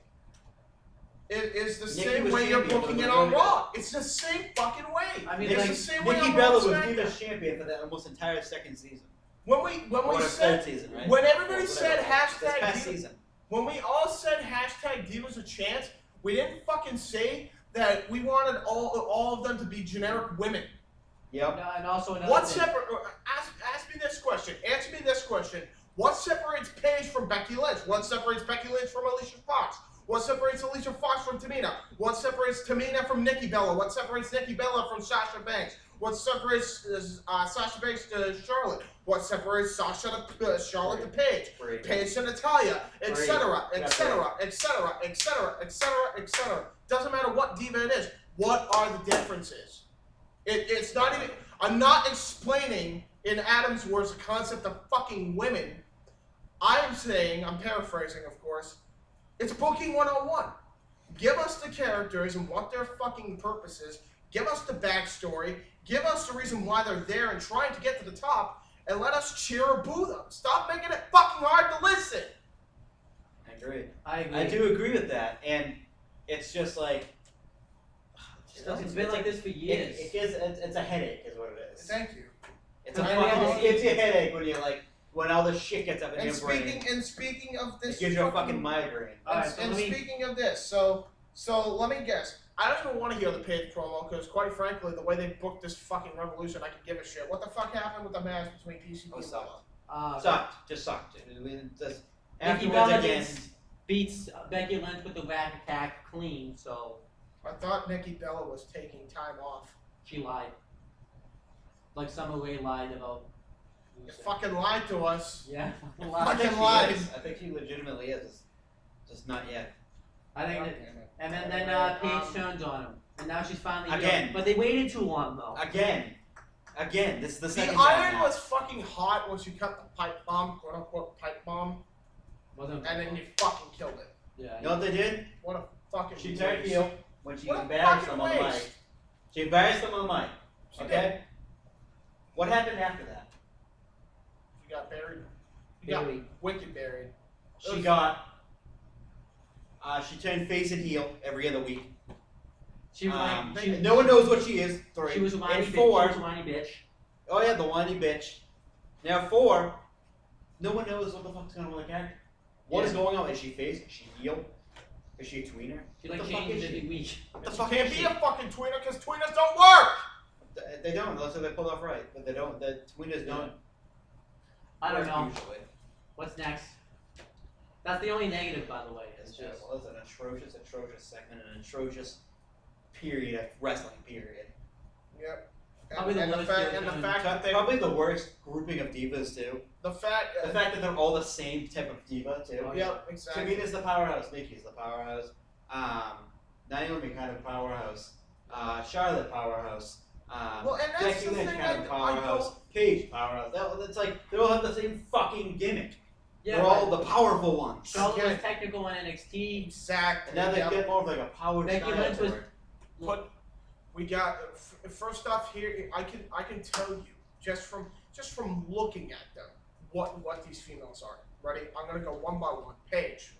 it is the Nikki same was way you're champion booking for it the on majority of Raw. It's the same fucking way. I mean, it's like, the same way Nikki on Bella Raw was and SmackDown. Divas champion for the almost entire second season. When we Or said third season, right? when everybody Or said whatever. This hashtag past Divas, season. when we all said hashtag Divas a chance, we didn't fucking say that we wanted all of them to be generic women. Yep. And also another What thing. separate? Ask me this question. Answer me this question. What separates Paige from Becky Lynch? What separates Becky Lynch from Alicia Fox? What separates Alicia Fox from Tamina? What separates Tamina from Nikki Bella? What separates Nikki Bella from Sasha Banks? What separates Sasha Banks to Charlotte? What separates Sasha to Charlotte to Paige? Great. Paige to Natalia, etc., Great. etc., etc., etc., etc., etc. Doesn't matter what diva it is. What are the differences? It's not even. I'm not explaining in Adam's words the concept of fucking women. I am saying, I'm paraphrasing, of course. It's booking 101. Give us the characters and what their fucking purpose is. Give us the backstory. Give us the reason why they're there and trying to get to the top. And let us cheer or boo them. Stop making it fucking hard to listen. I agree. I agree. I do agree with that, and it's just like It's been like this for years. It's a headache, is what it is. Thank you. It's a And we fucking. have It to gives you a headache when you're like when all this shit gets up in And your brain. speaking of this, It gives you a fucking migraine. Alright, so and let me- speaking of this, so let me guess. I don't even want to hear the Paige promo because, quite frankly, the way they booked this fucking Revolution, I could give a shit. What the fuck happened with the match between PCB and Bella? Sucked. Just sucked. I mean, just Nikki afterwards Bella again. beats Becky Lynch with the whack attack clean, so I thought Nikki Bella was taking time off. she lied. Like Summer Rae lied about. You fucking lied to us. Yeah. I Fucking think she lies. is. I think she legitimately is. Just not yet. I think that, and then Paige turns on him, and now she's finally Again. done. But they waited too long though. Again. This is the The second time iron now. was fucking hot once you cut the pipe bomb, quote unquote pipe bomb, Wasn't. and then you fucking killed it. Yeah. You know what they did? What a fucking She turned waste. heel when she What a embarrassed fucking them on the waste. mic. She embarrassed them on the mic. She Okay? What happened after that? You got buried. You got Buried. wicked buried. She got. She turned face and heel every other week. She was like, No one knows what she is. 3. she was a whiny And bitch. 4. She was a whiny bitch. Oh yeah, the whiny bitch. Now 4. No one knows what the fuck's going on with the character. What is going on? Is she face? Is she heel? Is she a tweener? She What like the fuck changes is she? every week. What the She fuck can't is be she? a fucking tweener because tweeners don't work. They don't, unless they pull off right. But they don't. The tweeners don't. I don't work know. Usually. What's next? That's the only negative, by the way. It's It's just just. well, it's an atrocious segment, an atrocious period of wrestling period. Yep. Probably the And the lowest fact, heel and the turn. fact that they, Probably the worst grouping of divas too. the fact, The fact that they're all the same type of diva too. Oh, yep, exactly. Tamina's the powerhouse. Nikki's the powerhouse. Naomi kind of powerhouse. Charlotte powerhouse. Well, and that's Becky the Lynch thing kind of I powerhouse. Paige powerhouse. It's like they all have the same fucking gimmick. Yeah, They're all but the powerful ones. Charlotte Okay. was technical on NXT. Exactly. And now they yep. get more of like a power Becky style Lynch to was- it. But we got first off here. I can tell you just from looking at them what these females are. Ready? I'm gonna go one by one. Paige,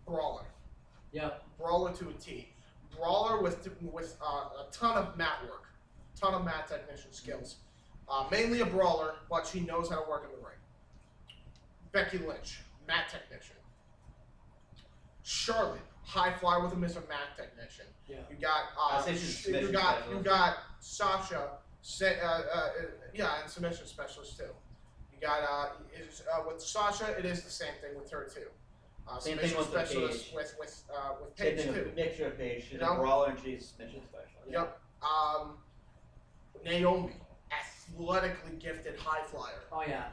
brawler, Yep. brawler to a T, brawler with a ton of mat work, ton of mat technician skills. Mainly a brawler, but she knows how to work in the ring. Becky Lynch, mat technician. Charlotte, high flyer with a Mr. Mat technician. Yeah. You got I say she's a submission you specialist. got Sasha, yeah, and submission specialist too. You got with Sasha, it is the same thing with her too. Same thing Submission with the specialist Paige. with Same Paige thing too. with mixture of Paige. She's You a know? brawler and she's mission specialist. Yep. Naomi, athletically gifted high flyer. Oh yeah.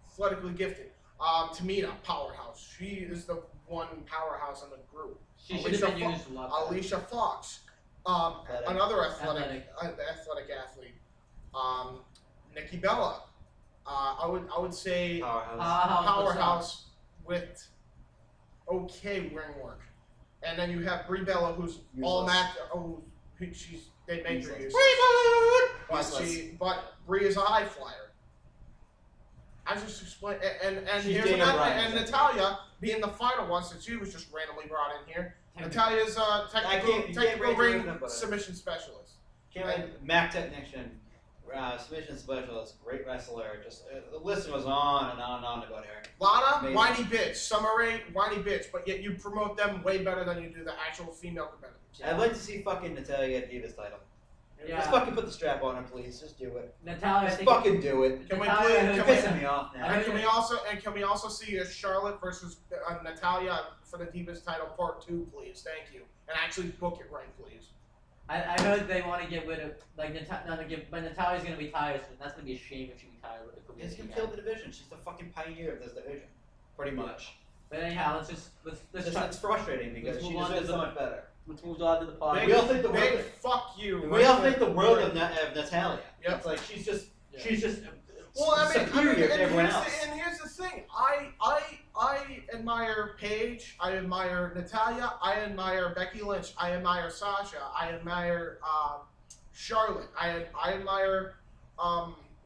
Athletically gifted. Tamina, powerhouse. She is the one powerhouse in the group. She should have been Alicia used a lot. better. Alicia Fox, Athletic. another athletic athlete. Nikki Bella. I would say Powerhouse. powerhouse with okay ring work. And then you have Brie Bella, who's all Useless. mat, they make her useless. Useless. But Brie is a high flyer. I just explained, and She's here's Daniel another, Bryan, and isn't it? Natalia being the final one since she was just randomly brought in here. Natalia's you can't technical rate ring her about it. submission specialist. Mac Technician, submission specialist, great wrestler. Just the list goes on and on and on about her. Lana, Amazing. whiny bitch. Summer Rae, whiny bitch. But yet you promote them way better than you do the actual female competitors. I'd like to see fucking Natalia get Divas title. Yeah. Just fucking put the strap on her, please. Just do it. Natalia, I Just think fucking do it. Can we Natalia, please? You're Can we, pissing me off now. and can we also see Charlotte versus Natalia for the Divas title part 2, please? Thank you. And actually book it right, please. I heard they want to get rid of but Natalia's gonna retire soon. That's gonna be a shame if she retires with the It's career. gonna kill the division. She's the fucking pioneer of this division. Pretty much. But anyhow, let's try. It's frustrating because let's she move on to deserves so the- much better. Let's move on to the pod. We all think the Big world. fuck you. We all think the world of Natalia. Yep. It's like she's just Well, I mean, superior to everyone else. And here's the thing. I admire Paige. I admire Natalia. I admire Becky Lynch. I admire Sasha. I admire Charlotte. I admire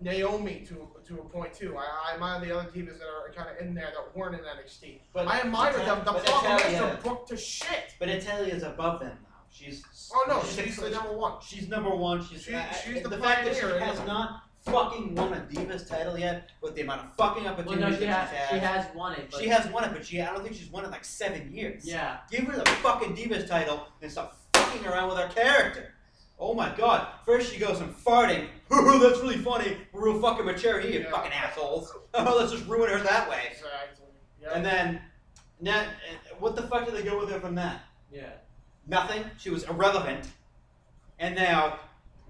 Naomi to a point too. I admire the other divas that are kind of in there that weren't in NXT. But I admire them. The but problem is Natalia- they're booked to shit. But Natalia's above them now. She's. Oh no, she's the number one. She's number one. She's She's the fact that she pioneer, has isn't it? not fucking won a Divas title yet, with the amount of fucking Well, opportunities no, she that has won it. But She has won it, but I don't think she's won it in like 7 years. yeah. Give her the fucking Divas title and stop fucking around with her character. Oh my god. First she goes from farting. That's really funny. We're real fucking mature here, you Yeah. fucking assholes. Oh, let's just ruin her that way. Exactly. Yep. And then, what the fuck did they go with her from that? Yeah. Nothing. She was irrelevant. And now,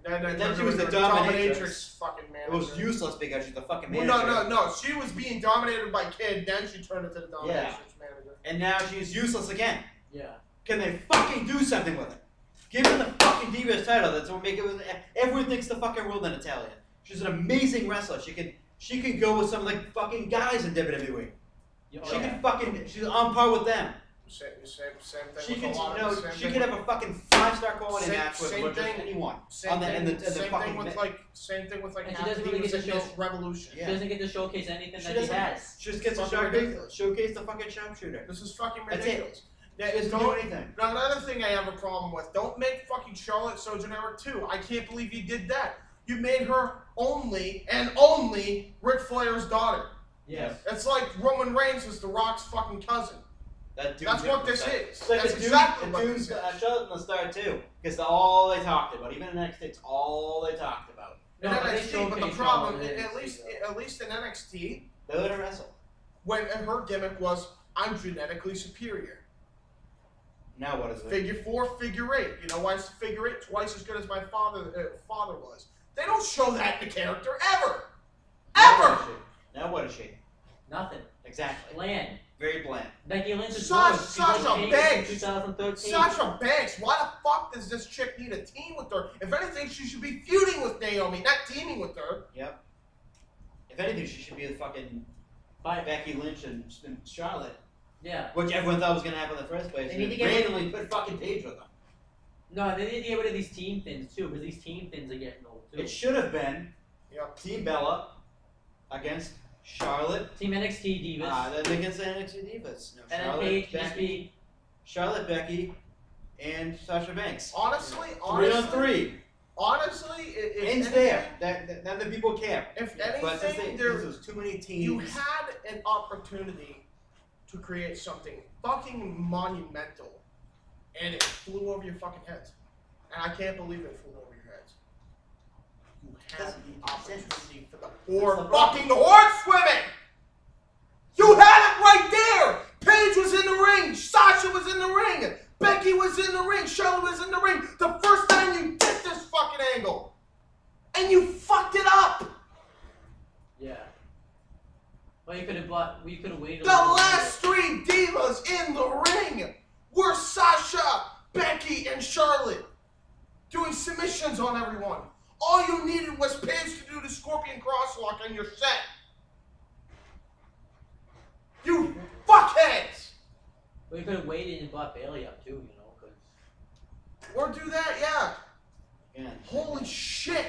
then she was the dominatrix. Fucking it manager. was useless because she's the fucking Well, manager. no. She was being dominated by Kid, then she turned into the dominatrix manager. And now she's useless again. Yeah. Can they fucking do something with her? Give her the fucking Divas title. That's what make it. Everyone thinks the fucking world in Italian. She's an amazing wrestler. She can go with some of the fucking guys in WWE. Yeah. She can fucking. She's on par with them. Same thing She with could, a lot of same she thing could with- have a fucking 5-star quality Same- match with same just thing- anyone. Same On the- thing, and the same fucking thing with same thing with like And she half doesn't the really divas get to in this show- Revolution. Yeah. She doesn't get to showcase anything She that she doesn't. has. She just gets to Fucking ridiculous. showcase the fucking sharpshooter. This is fucking That's it. ridiculous. She doesn't do anything. Now, another thing I have a problem with, don't make fucking Charlotte so generic too. I can't believe you did that. You made her only Ric Flair's daughter. Yes. It's like Roman Reigns is The Rock's fucking cousin. That dude. That's what this is. It's like That's the dude, exactly the what dude's this is. Charlotte in the start too, because all they talked about, even in NXT, it's all they talked about. In No, but they NXT, but the showcase problem, Charlotte in at NXT, least though. at least in NXT, They let her wrestle. when her gimmick was, I'm genetically superior. Now what is it? Figure 4, figure 8. You know why it's figure 8? Twice as good as my father was. They don't show that in the character ever. Ever. Now what is she? Nothing. Exactly. Bland. Very bland. Becky Lynch is Sasha- good. She's Sasha changed Banks. in 2013. Sasha Banks, why the fuck does this chick need a team with her? If anything, she should be feuding with Naomi, not teaming with her. Yep. If anything, she should be the fucking Fight. Becky Lynch and Charlotte, Yeah. which everyone thought was gonna happen in the first place. They need and to get rid- randomly put fucking Paige with them. No, they need to get rid of these team things too, because these team things are getting old too. It should have been Yep. Team Bella against Charlotte. Team NXT Divas. Then against the NXT Divas. No, and then Charlotte, Paige can just Becky, be. Charlotte, Becky, and Sasha Banks. Honestly, 3 on 3. honestly, if Ends anything, there. Then the people care. if But since anything, there's too many you teams. had an opportunity to create something fucking monumental, and it flew over your fucking heads. And I can't believe it flew over your heads. You had Doesn't the make sense. opportunity for the poor That's the problem. fucking horse swimming. You had it right there. Paige was in the ring. Sasha was in the ring. Becky was in the ring. Charlotte was in the ring. The first time you did this fucking angle, and you fucked it up. Yeah. Well, you could have bought. We could have waited. The last 3 divas in the ring were Sasha, Becky, and Charlotte, doing submissions on everyone. All you needed was Paige to do the Scorpion Crosswalk and you're set. You fuckheads! We could have waited and bought Bailey up too, you know, because. Or do that, yeah. Again. Holy shit!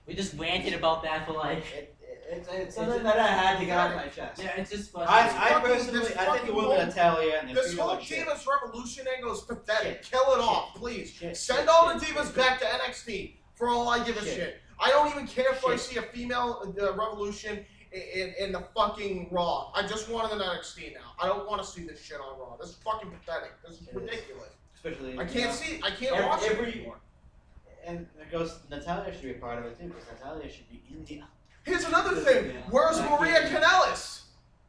We just ranted about that for like. It's something that I had to get off my chest. Yeah, it's just frustrating. I personally, I think it would have been Natalia and they This feel whole like shit. Divas Revolution angle is pathetic. Shit. Kill it Shit. off, please. Shit. Send Shit. all the Shit. Divas Shit. back to NXT for all I give a shit. I don't even care if I Shit. see a female Revolution in the fucking Raw. I just want it in NXT now. I don't want to see this shit on Raw. This is fucking pathetic. This is ridiculous. Especially, I can't watch it anymore. And it goes, Natalia should be a part of it too, because Natalia should be in the. Here's another thing. Where's Maria Kanellis?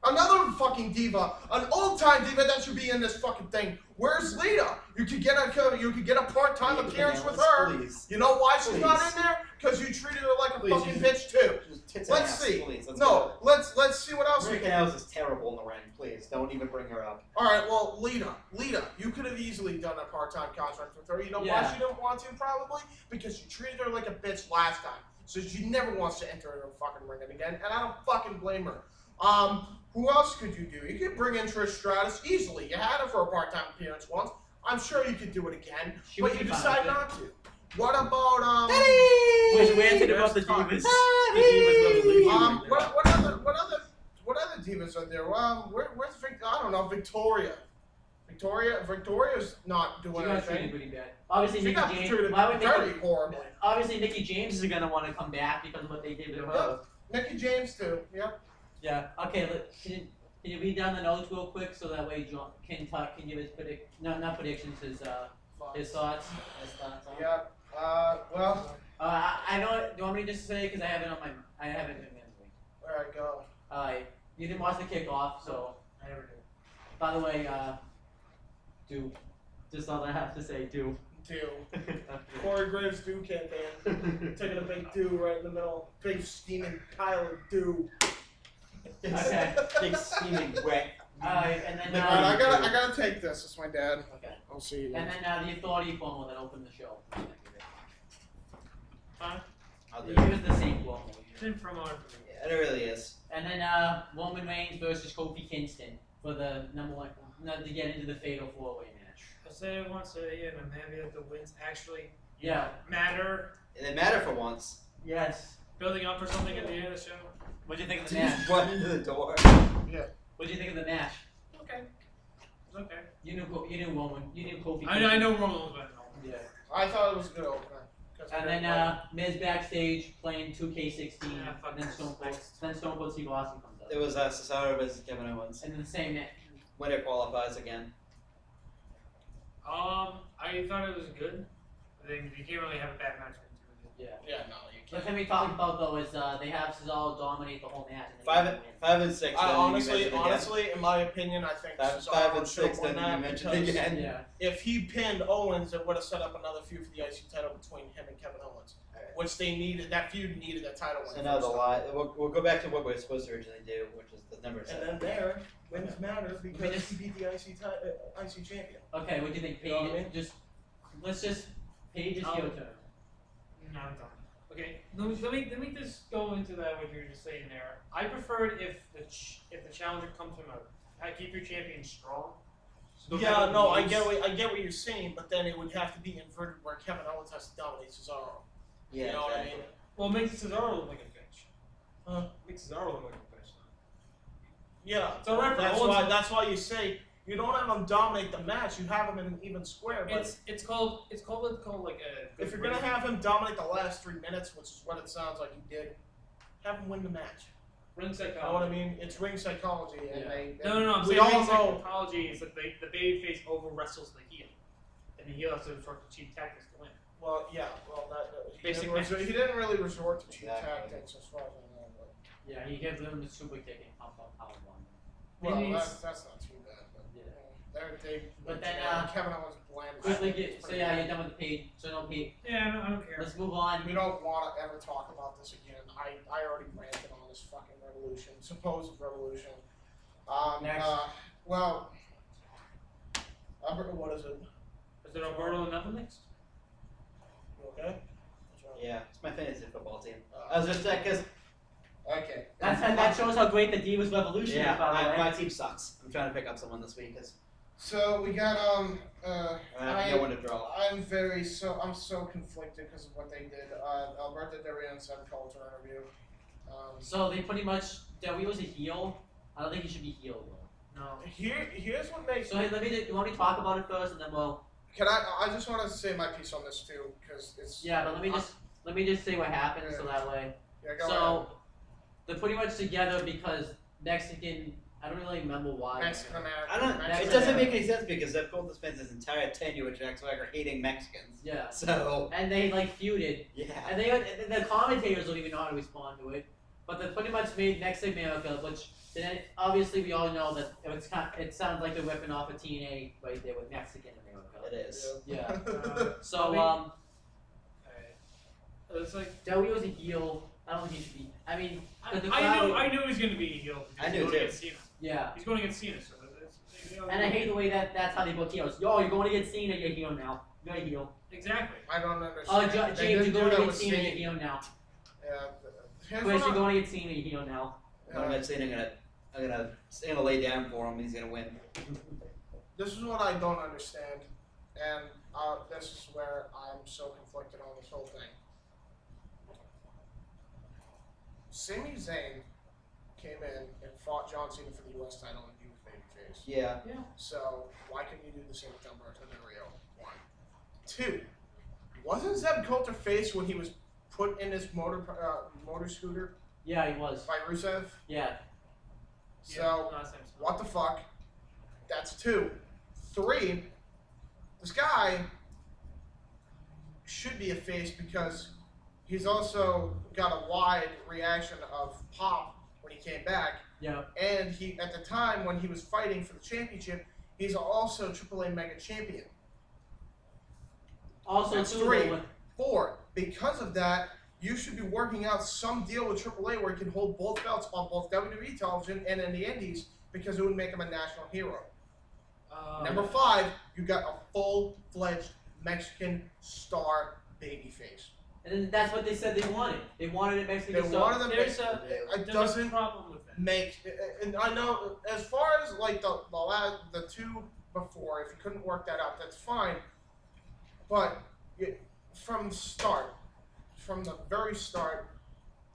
Another fucking diva, an old-time diva that should be in this fucking thing. Where's Lita? You could get a part-time appearance with her. Please. You know why she's Please. not in there? Because you treated her like a Please, fucking you- bitch too. Tits Let's and ass, see. Please, Let's see what else. Maria Kanellis is terrible in the ring. Please, don't even bring her up. All right, well, Lita, you could have easily done a part-time contract with her. You know why Yeah. she didn't want to? Probably because you treated her like a bitch last time, so she never wants to enter her fucking ring again. And I don't fucking blame her. Who else could you do? You could bring in Trish Stratus easily. You had her for a part-time appearance once. I'm sure you could do it again, but you decide not to. What about We ranted about the Divas. The Divas Revolution. what other divas are there? Where's I don't know, Victoria. Victoria's not She doing got treated anything. pretty bad. Obviously, She Nikki got James. treated Why would very Nikki? horribly. Obviously, Nikki James is gonna want to come back because of what they did to her. Nikki James too. Yeah. Yeah. Okay. Can you read down the notes real quick so that way John can give his not predictions, his thoughts. His thoughts on it. Yeah. Well. I know. Do you want me to just say because I have it on my. I have it in my. All right, go. You didn't watch the kickoff, so. I never did. By the way, do. Just all I have to say, do. Corey Graves' dew campaign. Taking a big dew right in the middle. Big steaming pile of dew. Okay. Big steaming wet. Alright, and then. Alright, I gotta take this. It's my dad. Okay. I'll see you. And then the authority phone will then open the show. I'll do It it. was the same phone. Yeah, it really is. And then Roman Reigns versus Kofi Kingston for the number one, not to get into the Fatal 4-Way match. I say it once again, I'm happy that the wins actually Yeah. matter. It mattered for once. Yes. Building up for something at the end of the show. What'd you think of the Did you match? just run into the door? What'd you think of the match? Okay. It's okay. You knew Roman. You knew Kofi. I know Roman was better than Yeah. I thought it was a good opener. And then Miz backstage playing 2K16. Yeah, fuck and then this. Stone Cold Steve Austin comes up. It was Cesaro versus Kevin Owens. And then the same match. Winner qualifies again. I thought it was good. I think you can't really have a bad match with two. Yeah. Yeah, no, you The can't. thing we talked about though is they have Cesaro dominate the whole match. And they 5 and 6. I then you honestly, mentioned again. honestly, in my opinion, I think 5 and should have 6. won Then you that mentioned because again. Yeah. if he pinned Owens, it would have set up another feud for the IC title between him and Kevin Owens, which they needed. That feud needed a title win. So now the first. lie. We'll go back to what we were supposed to originally do, which is the number And 7. then there, wins matter because just- he beat the IC champion. Okay, what do you think, Paige? You know what I mean? Let's just Paige is your turn. No, I'm done. Okay, let me just go into that what you were just saying there. I preferred if the challenger comes from keep your champion strong. So Yeah, Kevin no, I Owens- get what you're saying, but then it would have to be inverted where Kevin Owens has to dominate Cesaro. Yeah, You know what I exactly. mean? Well, it makes Cesaro look like a bitch. Huh? Makes Cesaro look like a bitch. Yeah, It's alright for that's Owens. that's why you say you don't have him dominate the match. You have him in an even square. But It's called like a. if you're gonna have him dominate the last 3 minutes, which is what it sounds like he did, have him win the match. ring psychology. You know what I mean? It's ring psychology, and Yeah. they No. I'm we saying all ring know. psychology is that the baby face over wrestles the heel, and the heel has to resort to cheap tactics to win. Well, yeah, well he, Basic he didn't really resort to cheap Exactly. tactics as far as I know. But, Yeah, he gives them the super kick and power bomb. well, Maybe that's not too bad. But Yeah. they But then, Kevin Owens bland. Quickly get, so yeah, you're done with the Paige. So no Paige. Yeah, I don't care. Let's move on. We don't want to ever talk about this again. I already ranted on this fucking revolution, supposed revolution. Next. Well, what is it? Is it Alberto and nothing next? You okay? Yeah, it's my fantasy football team. I was just because Okay. That shows how great the Divas Revolution yeah, is, by the way. my team sucks. I'm trying to pick up someone this week because So we got no one to draw. I'm so conflicted because of what they did. Alberto Del Rio and Zeb Coulter interview. So they pretty much Del Rio's a heel. I don't think he should be heel though. No. Here's what makes. So hey, you want me to talk about it first, and then we'll. Can I just want to say my piece on this too because it's. Yeah, but let me just say what happened so that way. Yeah, go So ahead. they're pretty much together because Mexican. I don't really remember why. Mexican American. I don't. Mexican. It doesn't make any sense because Zeb Coulter spent his entire tenure with Jack Swagger hating Mexicans. Yeah. So And they like feuded, yeah. and the commentators don't even know how to respond to it. But they pretty much made Mexican America, which then obviously we all know that it sounds like they're ripping off a TNA right there with Mexican America. It is. Yeah. So Alright. It's like Del Rio's a heel. I don't think he should be. I mean, I the crowd- knew he was going to be a heel. I Because knew he's going too. against Cena. Yeah. He's going against Cena, so And I hate the way that's how they book heels. Yo, you're going against Cena, you're heel now. You're a heel. Exactly. I don't understand. Oh, They James, didn't you're do going that against with Cena, you're Cena. heel now. Yeah. Here's Chris, what you're going against Cena, you're heel now. I'm not saying I'm gonna lay down for him. He's gonna win. This is what I don't understand, and this is where I'm so conflicted on this whole thing. Sami Zayn came in and fought John Cena for the U.S. title and he was babyface. Yeah. So why couldn't you do the same with Alberto Del Rio? 1. 2. Wasn't Zeb Coulter face when he was put in his motor scooter Yeah, he was. by Rusev? Yeah. So Last time. what the fuck? That's 2. 3. This guy should be a face because he's also got a wide reaction of pop when he came back. Yeah. And he, at the time when he was fighting for the championship, he's also AAA Mega Champion. Also, That's too, 3. though, 4. Because of that, you should be working out some deal with AAA where he can hold both belts on both WWE television and in the Indies because it would make him a national hero. Number 5, you got a full-fledged Mexican star babyface. and then that's what they said they wanted. They wanted a Mexican They star. wanted them. There's It a doesn't problem with that. make, and I know as far as like the 2 before, if you couldn't work that out, that's fine. But from the very start,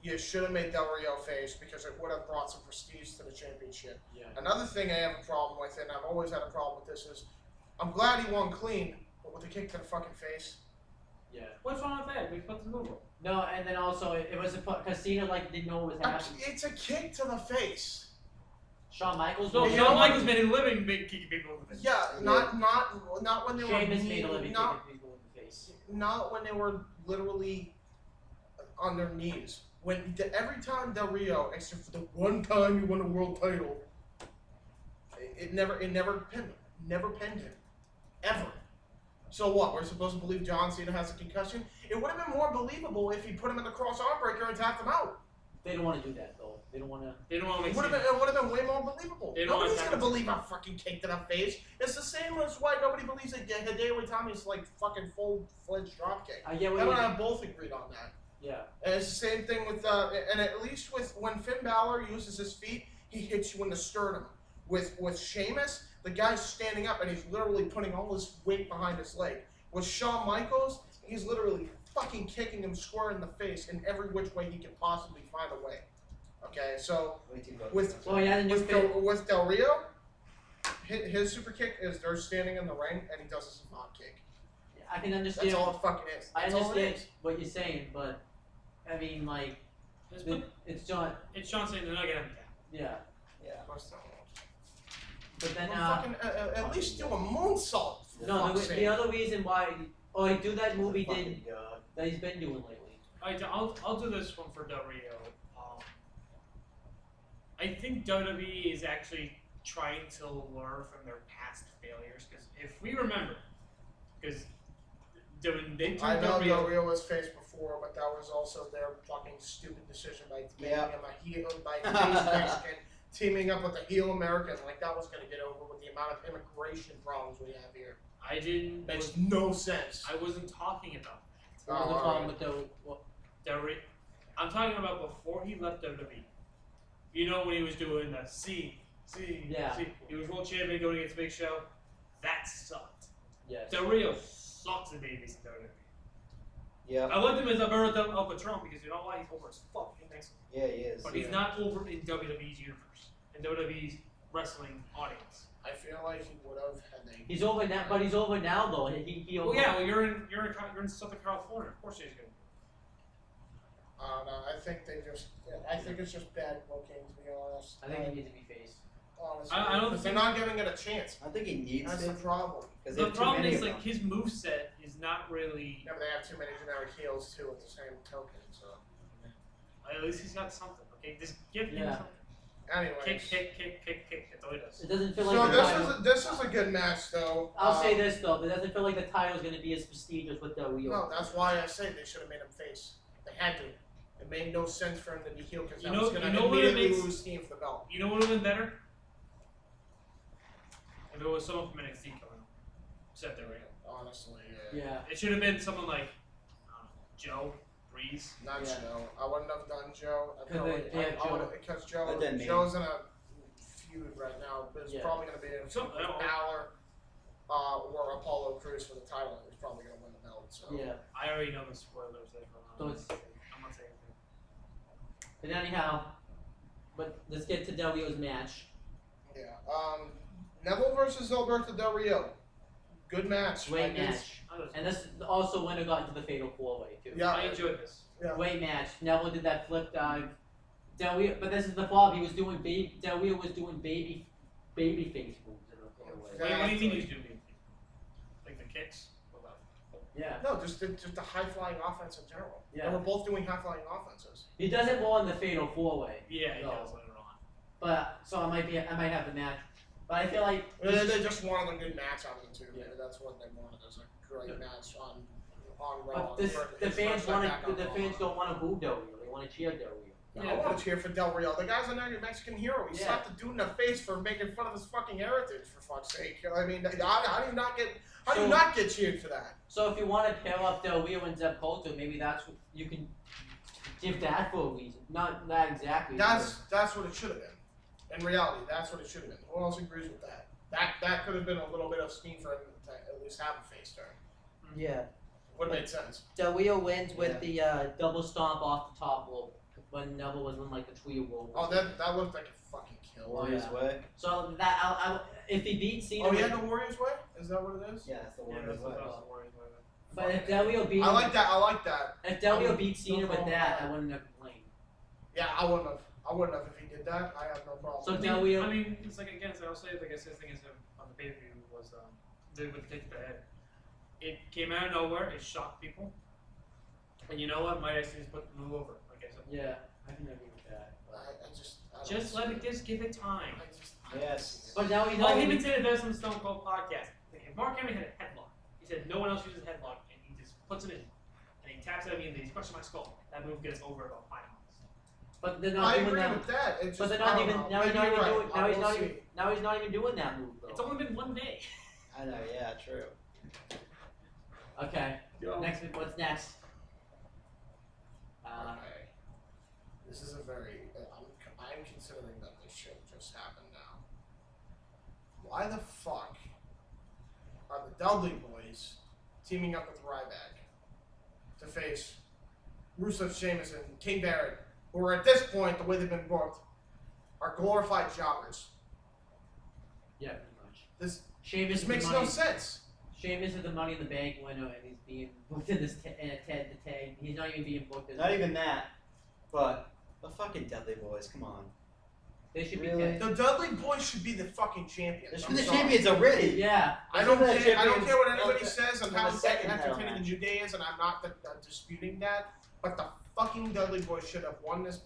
you should have made Del Rio face because it would have brought some prestige to the championship. Yeah. Another thing I have a problem with, and I've always had a problem with this, is I'm glad he won clean, but with the kick to the fucking face. Yeah. What's wrong with that? We put the move up. No, and then also it was because Cena like didn't know what was happening. It's a kick to the face. Shawn Michaels. No, You Shawn know Michaels made a living kicking people in the face. Yeah, not when they Sheamus were made a living not kicking people in the face. not when they were literally on their knees. Every time Del Rio, except for the one time he won a world title, it never pinned him, ever. So what? We're supposed to believe John Cena has a concussion? It would have been more believable if he put him in the cross arm breaker and tapped him out. They don't want to do that though. They don't want to. They don't want to It make would have been way more believable. They don't Nobody's want gonna to- believe a fucking kick to the face. It's the same as why nobody believes that Hideo Itami's like fucking full-fledged dropkick. I get what Him you. and I both agreed on that. Yeah. And it's the same thing with, and at least with when Finn Balor uses his feet, he hits you in the sternum. With Sheamus, the guy's standing up and he's literally putting all his weight behind his leg. With Shawn Michaels, he's literally fucking kicking him square in the face in every which way he can possibly find a way. Okay, so with Well, yeah, the new with Del Rio, his super kick is they're standing in the ring and he does his knock kick. I can understand. That's all it fucking is. I That's all it understand is. what you're saying, but I mean, like, Just put- it's John. It's Sean saying they're not gonna have him down. Yeah. Yeah. Of course not. But then, Well, fucking, at least do a moonsault. for no, fuck's the sake. other reason why, like, do that movie Fucking did God. that he's been doing lately. Alright, I'll do this one for Del Rio. I think WWE is actually trying to learn from their past failures because if we remember, because when they I turned know Del Rio, Del Rio was faced before, but that was also their fucking stupid decision by making Yeah. him a heel, by face Mexican, teaming up with a heel American. Like that was going to get over with the amount of immigration problems we have here. I didn't. Makes no sense. I wasn't talking about that. What was the Oh, problem alright. with the? Well, Del Rio. I'm talking about before he left WWE. You know when he was doing the C, Yeah. C. He was world champion going against Big Show. That sucked. Yes. Del Rio sucks in babies in WWE. Yeah. I liked him as Alberto El Patron because you know why? He's over as fuck in Mexico. Yeah, he is. But he's not over in WWE's universe, in WWE's wrestling audience. I feel like he would have had they. He's over now, but he's over now though. He Well, yeah, well, you're in Southern California. Of course he's good. No, I think they just. I think it's just bad booking, to be honest. I think he needs to be faced. Honestly, I don't because they're think- not giving it a chance. I think he needs That's to. the problem. Because The too problem many is of like them. his moveset is not really. Yeah, but they have too many generic heels too at the same token. So, At least he's got something. Okay, just give him Yeah. something. anyways. Kick. That's all he does. It doesn't feel So like the title. this is a good match though. I'll say this though, it doesn't feel like the title's gonna be as prestigious with Del Rio. No, that's why I say they should have made him face. They had to. It made no sense for him to be heel because You that know- was going you to know what it immediately makes- lose steam for the belt. You know what would have been better? If it was someone from NXT coming up. Set the ring. Honestly, Yeah. It should have been someone like Joe, Breeze. Not Yeah. Joe. I wouldn't have done Joe. I 'Cause probably, they- yeah, I Joe. would've- because Joe, That didn't mean- Joe's in a feud right now. But it's Yeah. probably going to be Some- Balor or Apollo Crews for the title. He's probably going to win the belt. So. Yeah. I already know the spoilers there. So it's- I'm not saying anything. But anyhow, but let's get to Del Rio's match. Yeah. Neville versus Alberto Del Rio. Good match. Great I did- match. And this also when it got into the Fatal 4-Way too. Yeah. I enjoyed this. Yeah. Great match. Neville did that flip dive. Del Rio, but this is the problem. He was doing Del Rio was doing baby face moves in the 4-Way. Yeah. What do you mean he's doing? Like the kicks? What about? Yeah. No, just the high flying offense in general. Yeah. They were both doing high flying offenses. He does it more in the Fatal 4-Way. Yeah, he No. does later on. But so I might have the match. But I feel like They just wanted a good match out of the two. Yeah. That's what they wanted. Is a great Yeah. match on Raw. but this, For the his fans first time want back on the Raw. fans don't want to boo Del Rio. They want to cheer Del Rio. I want to cheer for Del Rio. The guy's a Mexican hero. He Yeah. slapped the dude in the face for making fun of his fucking heritage. For fuck's sake! I mean, how do you not get cheered for that? So if you want to pair up Del Rio and Zeb Coulter, maybe that's what you can give that for a reason. Not exactly. That's what it should have been. In reality, that's what it should have been. Who else agrees with that? That could have been a little bit of steam for him to at least have a face turn. Yeah. Would have made sense. Del Rio wins with the double stomp off the top rope when Neville was in like the tree rope. Oh, that looked like a fucking kill. Warriors yeah. Way. So that if he beats Cena, Oh, he had the Warriors way? Is that what it is? Yeah, it's the Yeah, Warriors that's Way. the Warriors way. but if Del Rio beat, I like that. If Del Rio I beats Cena no with problem that, with I wouldn't have complained. Yeah, I wouldn't have if he did that. I have no problem. So I Del mean, Rio- I mean, it's like again, so I'll say like I said, the thing is on the pay-per-view was with the kick to the head. It came out of nowhere. It shocked people. And you know what? Might actually just put the move over. Like I said, Yeah, I can agree with that. I don't just see let it. Just give it time. I Yes. But now he's Well, not. he even said it best on the Stone Cold podcast. Like, if Mark Henry had a headlock, he said no one else uses a headlock, and he just puts it in, and he taps it at me, and he's crushing my skull. That move gets over about 5 months. But they're not I doing agree that. with that. It's But just, they're I not don't even. know. Now he's Maybe not you're even right. doing. Now I he's will not see. even. Now he's not even doing that move It's though. only been 1 day. I know. Yeah. True. Okay. Next. What's next? Okay. This is a very. I'm considering that this should just happen now. Why the fuck are the Dudley Boys teaming up with Ryback to face Rusev, Sheamus, and King Barrett, who are at this point, the way they've been booked, are glorified jobbers? Yeah, pretty much. This Sheamus makes no sense. Sheamus is the Money in the Bank winner, and he's being booked in this the tag. He's not even being booked as. Not even that. But the fucking Dudley Boys. Come on. They should Really? be. The Dudley Boys should be the fucking champions. They should I'm be the sorry. champions already. Yeah. I don't They should be care. I don't champions care what of anybody the- says and of how the second title entertaining the match. New Day is, and I'm not disputing that. But the fucking Dudley Boys should have won this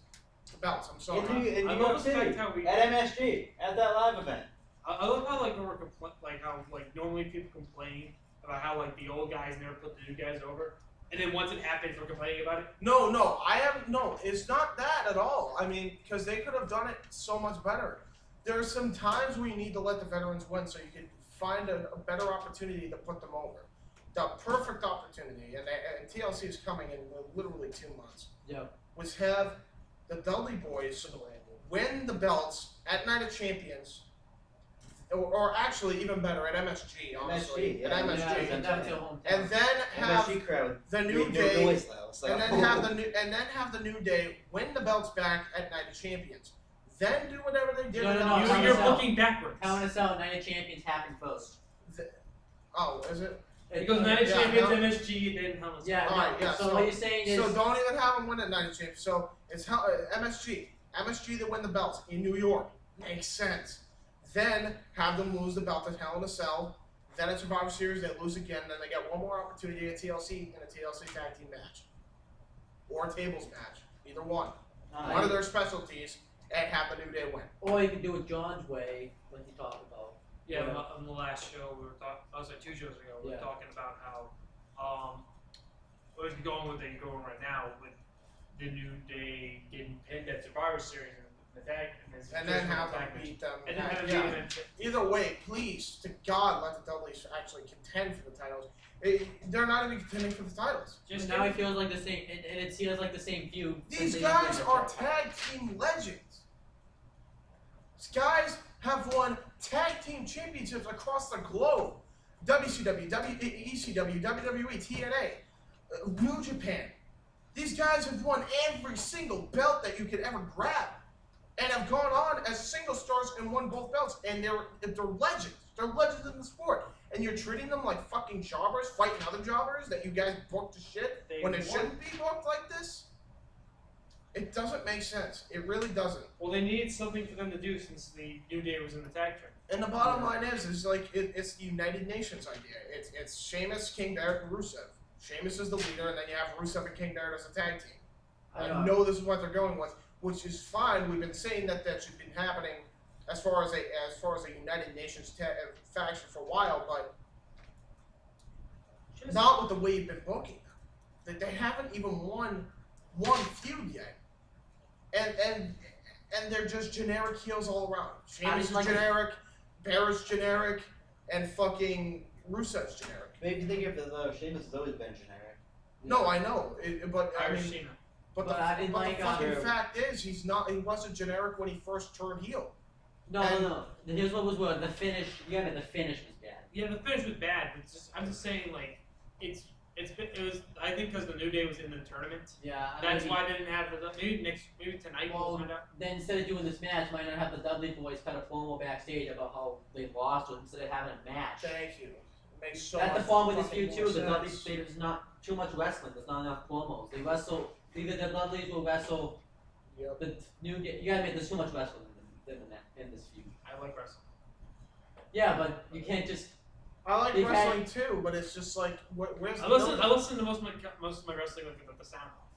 belts. I'm sorry. In I New love York the fact City how we- at MSG at that live event. I love how like we're how like normally people complain about how like the old guys never put the new guys over, and then once it happens, we're complaining about it. No, I have no. It's not that at all. I mean, because they could have done it so much better. There are some times where you need to let the veterans win, so you can find a better opportunity to put them over. The perfect opportunity, and TLC is coming in literally 2 months. Yeah. Was have the Dudley Boys win the belts at Night of Champions, or actually even better at MSG, honestly, MSG, yeah. at MSG, Yeah, send that to your hometown. and then have MSG crowd. the We New had no Day, noise though, so. and then have the New Day win the belts back at Night of Champions. Then do whatever they did. No, with no, the no, Belts. You're no. booking backwards. Hell in a Cell, Night of Champions happened first. Oh, is it? Because Night of Yeah, Champions, no. MSG, then Hell in a Cell. Yeah, Alright, no, yeah, so so- what you're saying is... So don't even have them win at Night of Champions. So it's MSG. MSG that win the belts in New York. Makes sense. Then have them lose the belt at Hell in a Cell. Then at Survivor Series they lose again. Then they get one more opportunity at TLC in a TLC tag team match. Or a tables match. Either one. One of their specialties, and have the New Day win. Or you could do it John's way, like you talked about. Yeah, Yeah. on the last show we were talking. I was like 2 shows ago. We were Yeah. talking about how we're going with it going right now with the New Day getting pinned at Survivor Series and the tag, And then have them beat them. And then have Yeah. them beat them. Either way, please, to God, let the Dudleys actually contend for the titles. They're not even contending for the titles. Just now it feels like the same, and it feels like the same feud. These since they guys did are it. tag team legends. These guys have won tag team championships across the globe. WCW, ECW, WWE, TNA, New Japan. These guys have won every single belt that you could ever grab, and have gone on as single stars and won both belts. And they're legends. They're legends in the sport. And you're treating them like fucking jobbers, fighting other jobbers that you guys booked to shit when it shouldn't be booked like this. It doesn't make sense. It really doesn't. Well, they needed something for them to do since the New Day was in the tag team. And the bottom line is like it's the United Nations idea. It's Sheamus, King Barrett, and Rusev. Sheamus is the leader, and then you have Rusev and King Barrett as a tag team. I know this is what they're going with, which is fine. We've been saying that should be happening as far as a United Nations faction for a while, but not with the way you've been booking them. They haven't even won one feud yet, and they're just generic heels all around. Sheamus is generic, Barrett's generic, and fucking Rusev's generic. But if you think of it though, Sheamus has always been generic. No, I know, but I Irish mean, Cena. but But I didn't the like, fucking True. fact is, he wasn't generic when he first turned heel. No. Here's what was good. The finish. You got it. The finish was bad. Yeah, the finish was bad, but I'm just saying like it was. I think because the New Day was in the tournament. Yeah. That's why they didn't have the maybe tonight we'll Well, find out. then instead of doing this match, why not have the Dudley boys cut a promo backstage about how they lost, or instead of having a match? Thank you. It makes so That's much the problem with this fucking feud too. more The Dudley, sense. there's not too much wrestling. There's not enough promos. They wrestle. Either the Dudleys will wrestle. Yep. The New Day. You gotta admit, there's too much wrestling in this feud. I like wrestling. Yeah, but you can't just. I like They've wrestling too, but it's just like, where's the I listen build-up? to most of my wrestling with the sound off.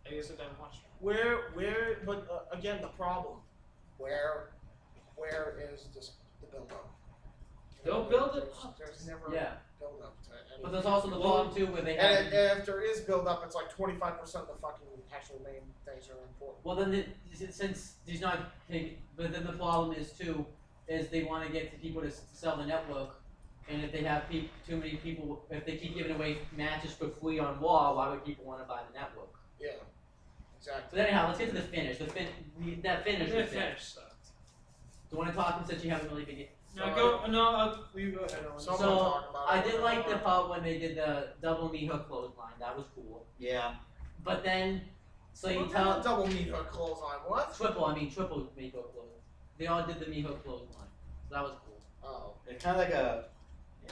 I used to sit down and watch. But again, the problem, where is the build-up? They'll build it up. There's never Yeah. build-up to anything. But there's also the problem too where they And have. if there is build-up, it's like 25% of the fucking actual main things are important. Well, then since he's not taking, but then the problem is too, is they want to get to people to sell the network, and if they have too many people, if they keep giving away matches for free on Raw, why would people want to buy the network? Yeah, exactly. But anyhow, let's get to the finish. That finish. The was bad. finish sucked. Do you want to talk since you haven't really been? You go ahead. Owen. So- So talk about I it. did like the part when they did the double knee hook clothesline. That was cool. Yeah. But then, so you Well, tell double knee hook close on what? triple knee hook clothesline. They all did the knee hook clothesline. So that was cool. Oh. It's kind of like a.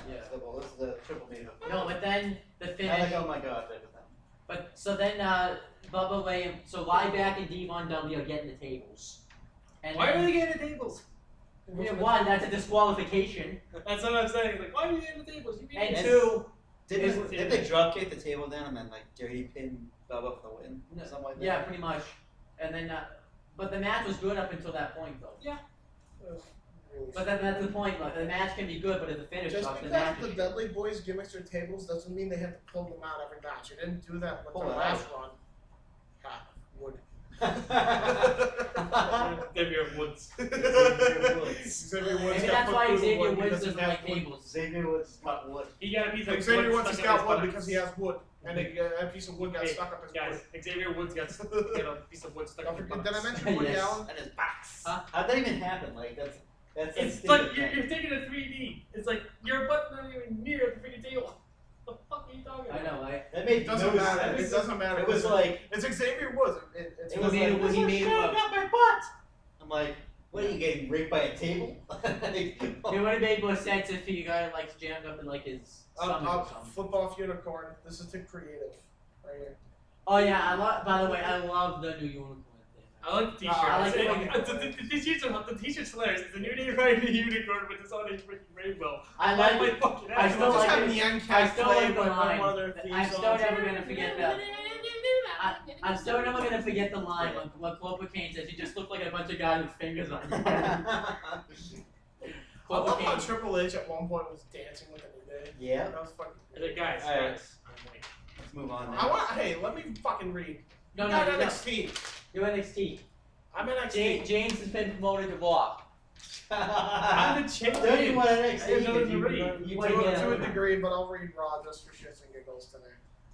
Yeah. This is the triple meet. No, but then the Kind finish. of like, oh my god, type of thing. But so then Bubba Ray, so Ryback and Devon Dudley are getting the tables. And Why then, are they getting the tables? Yeah, one, that's a disqualification. That's what I'm saying. Like, why are you getting the tables? You And beat two, Didn't they drop kick the table down and then like dirty pin Bubba for the win? No, Something like that. yeah, pretty much. And then, but the match was good up until that point, though. But then that's the point. Like, the match can be good, but if the finish Just sucks, the because match the is Dudley Boys gimmicks their tables doesn't mean they have to pull them out every match. You didn't do that with Pull their it last run. Ha, would. Xavier Woods. Xavier Woods Maybe got that's put why through the Xavier wood Woods because he doesn't has like wood. tables. Xavier Woods got wood. He got a piece of Xavier wood Woods has stuck up got his wood butt. because he has wood, and a piece of wood got Hey, stuck up his Guys, butt. Xavier Woods got a piece of wood stuck up his butt. Did I mention Woody Yes. Allen? And his box. Huh? How'd that even happen? Like that's That's It's like you're taking a 3D. It's like your butt's not even near the freaking table. What the fuck are you talking about? I know, right? That made It doesn't no matter. sense. It doesn't matter. It was like it's Xavier Woods. It's it was made like it- this he was made it shoved look- up my butt. I'm like, what are you getting raped by a table? It would have made more sense if he got like jammed up in like his stomach or something. flip off unicorn. This is too creative, right here. Oh yeah, I love. By the way, I love the new unicorn thing. I like the t-shirt. I like the t-shirt's hilarious. It's a new day riding a unicorn with this on a freaking rainbow. I like my it. fucking I ass. still Just like have it. Nyan I Cat still play like the one line. of their theme I'm still songs. never gonna forget that. I'm still never gonna forget the line when Clover Kane says, "You just look like a bunch of guys with fingers on your head." I Clover love how Kane. Triple H at one point was dancing with a New Day. Yeah. That was fucking. He's like, guys, Alright. guys, I'm waiting. Let's move on I now. want. Hey, let me fucking read. No, Not no, no. NXT. You're NXT. I'm NXT. James has been promoted to Raw. I'm the champion. Don't you want I NXT? have nothing to You- read. you Wait, do it yeah. To a degree, but I'll read Raw just for shits and giggles today.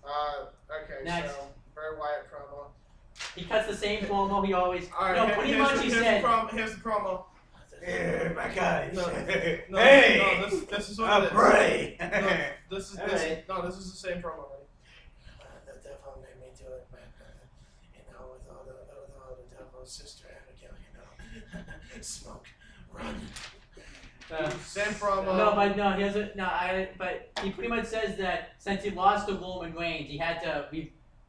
Okay, Next. so Bray Wyatt promo. He cuts the same promo he always. All right, No, pretty much he said. Here's the promo. Hey, my guys. No, Hey, no, this is what it is. Bray. This is Alright. no, this is the same promo. Ready? The devil made me do it, man. You know, with all the devil's sister Abigail, you know. Smoke, run. Same promo. No, but no, he doesn't. No, but he pretty much says that since he lost to Roman Reigns, he had to.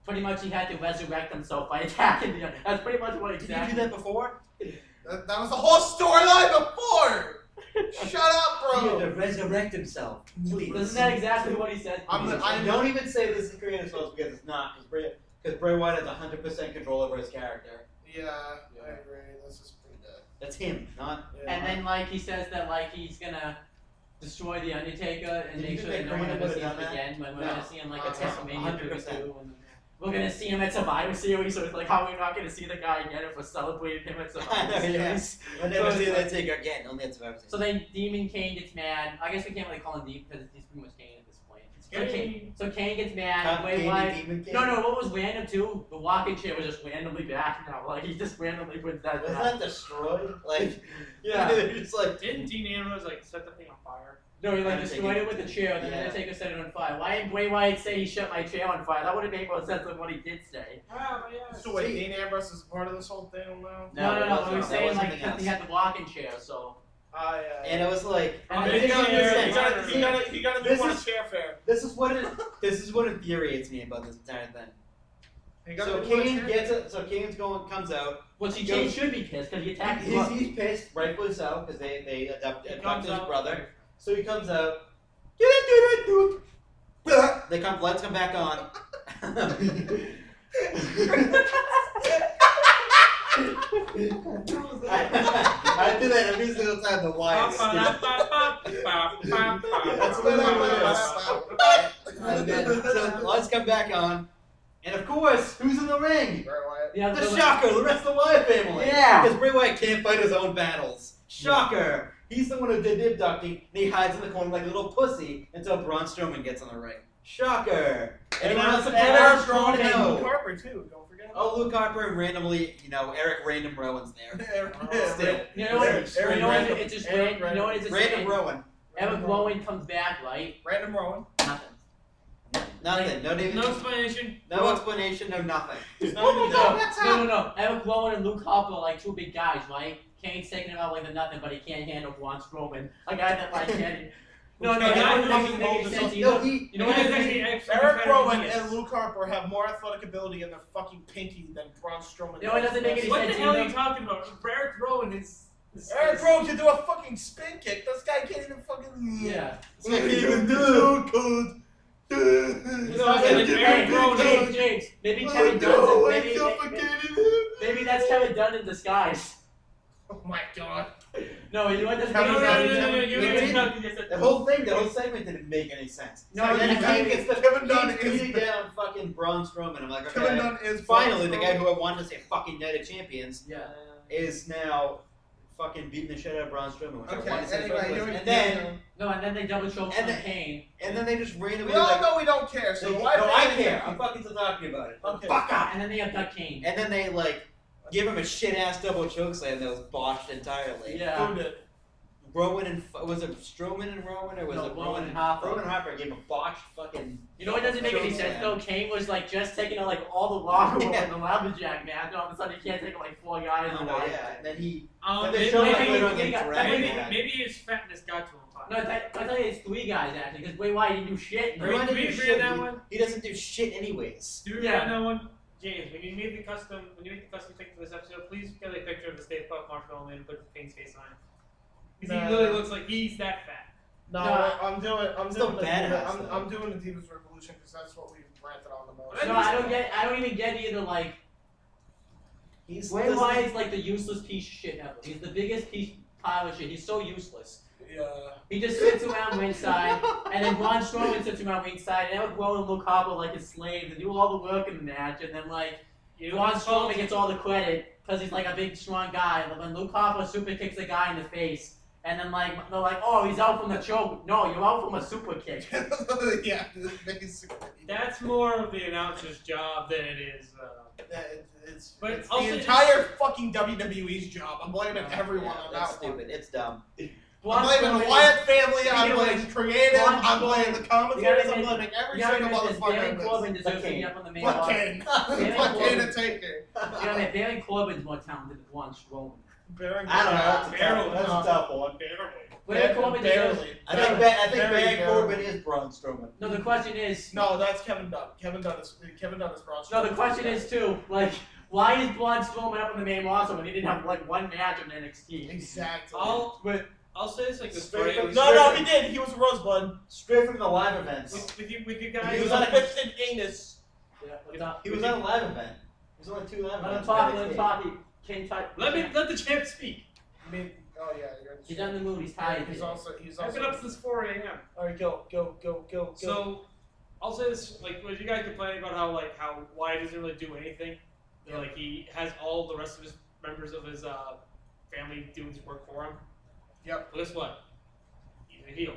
Pretty much he had to resurrect himself by attacking the. That's pretty much what Did you exactly. do that before? That was the whole storyline before. Shut up, He had bro. to resurrect himself. Please. Isn't that exactly what he said? I Don't even say this is creative source because it's not. Because Bray Wyatt has 100% control over his character. Yeah, I agree. This is pretty good. That's him, not. Yeah. And then like he says that like he's gonna destroy the Undertaker and Did you make sure think that no one Graham ever would've sees him done that? again. When we're No. gonna see him like at 100%. WrestleMania 32, and we're gonna see him at Survivor Series. So it's like, how are we not gonna see the guy again if we're celebrating him at Survivor Yeah. Series? We'll never So see it's that like- Taker again. Only at Survivor Series. So then Demon Kane gets mad. I guess we can't really call him Demon because he's pretty much Kane at this point. So Kane gets mad. Cop Bray Kane, Wyatt. Demon Kane. No, what was random too? The walking chair was just randomly back now. Like he just randomly puts that Wasn't back. that destroyed? Like, Yeah. it's like. Didn't Dean Ambrose like set the thing on fire? No, he like Undertaker. destroyed it with the chair, and then Yeah. Undertaker set it on fire. Why didn't Bray Wyatt say he shut my chair on fire? That would have made more sense than what he did say. Ah, but yeah. So wait, Dean Ambrose is part of this whole thing now? No, it we wasn't. were That saying was like something because he else. had the walking chair, so. Yeah. And it was like. And He then got he a This new one is- at chair fair. This is what infuriates me about this entire thing. He got So a new one at Kane chair gets fair. it. So Kane's comes out. Well, see, Kane should be pissed because he attacked his brother. He's pissed, rightfully so, because they He adopted comes his out- brother. So he comes out. They come. Lights come back on. I do that every single time the wire. That's what it is. So lights come back on, and of course, who's in the ring? Bray Wyatt. Yeah, The Shocker, the rest of the Wyatt family. Yeah. Because Bray Wyatt can't fight his own battles. Shocker. He's the one who did the abducting, and he hides in the corner like a little pussy until Braun Strowman gets in the ring. Shocker. Anyone else Braun ever Strowman want to And know? Luke Harper too. Don't forget. Oh, Luke Harper and randomly, Eric Random Rowan's there. Still. You know what? Eric You know what? Random- It's just Eric you know what? It's just Random Rowan. Eric Rowan comes back, right? Random Rowan. Nothing. Nothing. No, No explanation. no explanation. No nothing. Just Oh my no. God. No. Eric Rowan and Luke Harper are like two big guys, right? Kane's taking him out like the nothing, but he can't handle Braun Strowman, a guy that like can't. No, Yeah, that yeah, doesn't make any sense No, either. he. You know You what? know It's what? actually, Eric Rowan and Luke Harper have more athletic ability in their fucking pinky than Braun Strowman. You know, it doesn't make any What the sense hell are either. you talking about? Eric Rowan is. Eric Rowan can do a fucking spin kick. This guy can't even fucking. Yeah. He can't even do. You know, like Eric Rowan. James. Maybe Kevin Dunn's. Maybe that's Kevin Dunn in disguise. Oh my God. No, you know what? Doesn't Kevin make Dunn- any sense. No, It you didn't. talking just The whole thing, the whole segment didn't make any sense. No, and then yeah, Kane gets the Kevin Dunn Kane's is- beating down fucking Braun Strowman. I'm like, okay. Kevin Dunn is Finally, Braun the guy Strowman. who I wanted to say fucking Night of Champions Yeah. is now fucking beating the shit out of Braun Strowman. Which I Okay, wanted to say anyway, first. you And then, No, and then they double choke And on then- Kane. and then they just randomly We all like, know we don't care, so they, why? no, pay I attention? care. I'm fucking still talking about it. Okay. Fuck up. And then they abduct Kane. And then they like give him a shit ass double choke slam that was botched entirely. Yeah. Who did? Rowan and was it Strowman and Rowan or was No, it Rowan and Harper. Rowan and Harper gave a botched fucking. You know what doesn't make any sense though? Kane was like just taking out like all the locker room in the lumberjack match, and all of a sudden he can't take out like 4 guys. Oh, yeah, and then he. Um, they maybe, showed maybe- him maybe- get dragged. maybe his fatness got to him. No, I tell you, it's 3 guys actually. Because Bray Wyatt didn't do shit. Agree- Rowan didn't agree do on shit. that one? He doesn't do shit anyways. Do you Yeah. remember that one? James, when you make the custom thing for this episode, please get a picture of the Stay Puft Marshmallow Man and put Kane's face on it. Because he No. literally looks like he's that fat. No, No, I'm still doing the badass, Divas, though. I'm doing the Divas Revolution because that's what we've ranted on the most. No, I don't even get either. Like He's Bray Wyatt's like the useless piece of shit ever. He's the biggest pile of shit. He's so useless. Yeah. He just sits around ringside, and then Braun Strowman sits around ringside, and Eric Rowan and Luke Harper like his slaves and do all the work in the match, and then like Braun Strowman gets all the credit because he's like a big strong guy. But when Luke Harper super kicks a guy in the face, and then like they're like, oh, he's out from the choke. No, you're out from a super kick. Yeah, basically. That's more of the announcer's job than it is. It's But the also entire fucking WWE's job. I'm blaming everyone on That's that one. stupid. It's dumb. I'm blaming the Wyatt family, I'm Speaking of blaming which, creative, Braun I'm blaming the commentators, you I'm gotta blaming every You gotta single admit this, Baron motherfucker. Corbin deserves to be up on the main Fuck roster. Kane. Baron Fuck Kane Corbin. and Taker. You gotta admit, Baron Corbin's more talented than Braun Strowman. Baron I don't know. Corbin. That's a tough, tough one. Baron Corbin deserves. Barely. I think Very Baron barely. Corbin is Braun Strowman. No, the question is. No, that's Kevin Dunn. Kevin Dunn is Braun No, the Strowman. question is too. Like, why is Braun Strowman up on the main roster when he didn't have like 1 match on NXT? Exactly. I'll say this like this. Straight Right? from- No, he did. He was a Rosebud. Straight from the live events. With you He guys. was on a Twisted anus. Yeah, what's up? He was on a live event. He was on 2 live I'm events. talking. King type. Let the champ speak. I mean, oh yeah, you're in the He's on the mood. He's tired. He's also. I've been up since 4 a.m. Alright, go. So, I'll say this, like, was you guys complaining about how Wyatt doesn't really do anything? Yeah. Like, he has all the rest of his members of his family doing his work for him? Yep. Well, guess what? He's a heel.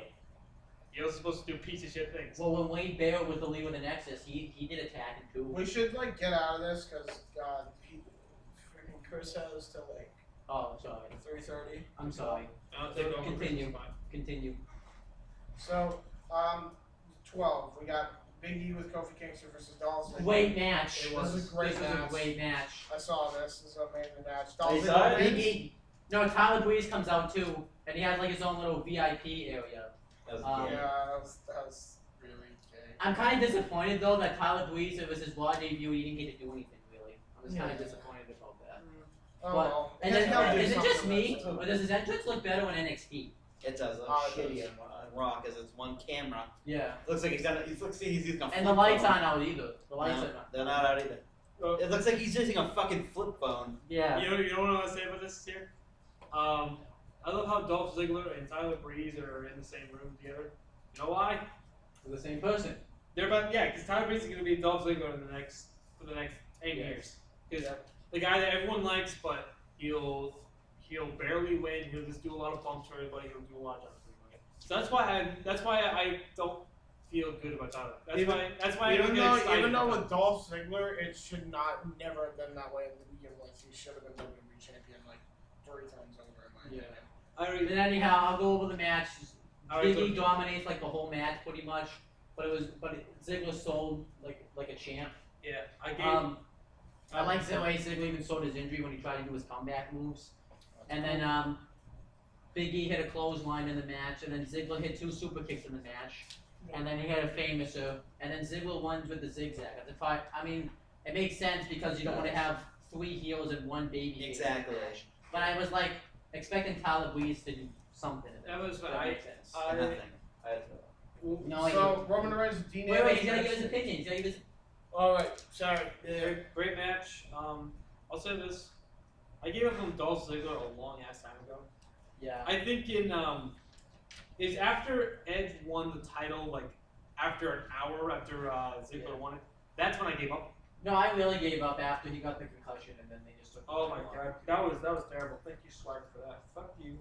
Heel's supposed to do piece of shit things. Well, when Wade Barrett was the leader of the Nexus, he did attack him too. We should like get out of this because God, freaking Chris has till like Oh, sorry. 3:30. I'm sorry. I'll take over. Continue. Chris's spot. Continue. So 12. We got Big E with Kofi Kingston versus Dolph Ziggler. Great match. It was a great This was match. a great match. I saw this. This is an amazing match. You Dolph saw Ziggler it? Big wins. E. No, Tyler Breeze comes out too, and he has like his own little VIP area. That was Um, gay. Yeah, that was really gay. I'm kind of disappointed though that Tyler Breeze, it was his Raw debut, he didn't get to do anything really. I was kind of Yeah. disappointed about that. Oh But- well. And He'll then, do is it just something me, else, too. or does his entrance look better on NXT? It does look Oh, it shitty does. on Raw because it's one camera. Yeah. It looks like he's using a flip And the lights phone. aren't out either. The lights No, are not. they're not out either. Well, It looks like he's using a fucking flip phone. Yeah. you know what I want to say about this here? I love how Dolph Ziggler and Tyler Breeze are in the same room together. You know why? They're the same person. They're about because Tyler Breeze is going to be Dolph Ziggler in for the next 8 Yes. years. Because the guy that everyone likes, but he'll barely win. He'll just do a lot of bumps for everybody. He'll do a lot of jumps for everybody. So that's why I don't feel good about Tyler. That's why I don't Even get though, excited. even though about with Dolph Ziggler, it should never have been that way to begin with. He should have been WWE champion like 3 times over in my opinion. it. I already, Then anyhow, I'll go over the match. already Big E took- dominates like the whole match pretty much, but Ziggler sold like a champ. yeah, I gave. I like the way Ziggler even sold his injury when he tried to do his comeback moves. And then Big E hit a clothesline in the match, and then Ziggler hit 2 super kicks in the match, and then he had a famouser, and then Ziggler won with the zigzag. I mean, it makes sense because you don't want to have 3 heels and 1 baby. Exactly. But I was like expecting Tyler Breeze to do something. That was That makes sense. Nothing. No, So Roman Reigns, Dean wait, Ambrose he's gonna give versus- his opinion. He's gonna give his. All right, sorry. Yeah. Great match. I'll say this. I gave up on Dolph Ziggler a long ass time ago. Yeah. I think is after Edge won the title, like after an hour after Ziggler won it. That's when I gave up. No, I really gave up after he got the concussion, and then they just took. Oh my god, that was terrible. Thank you, Swag, for that. Fuck you.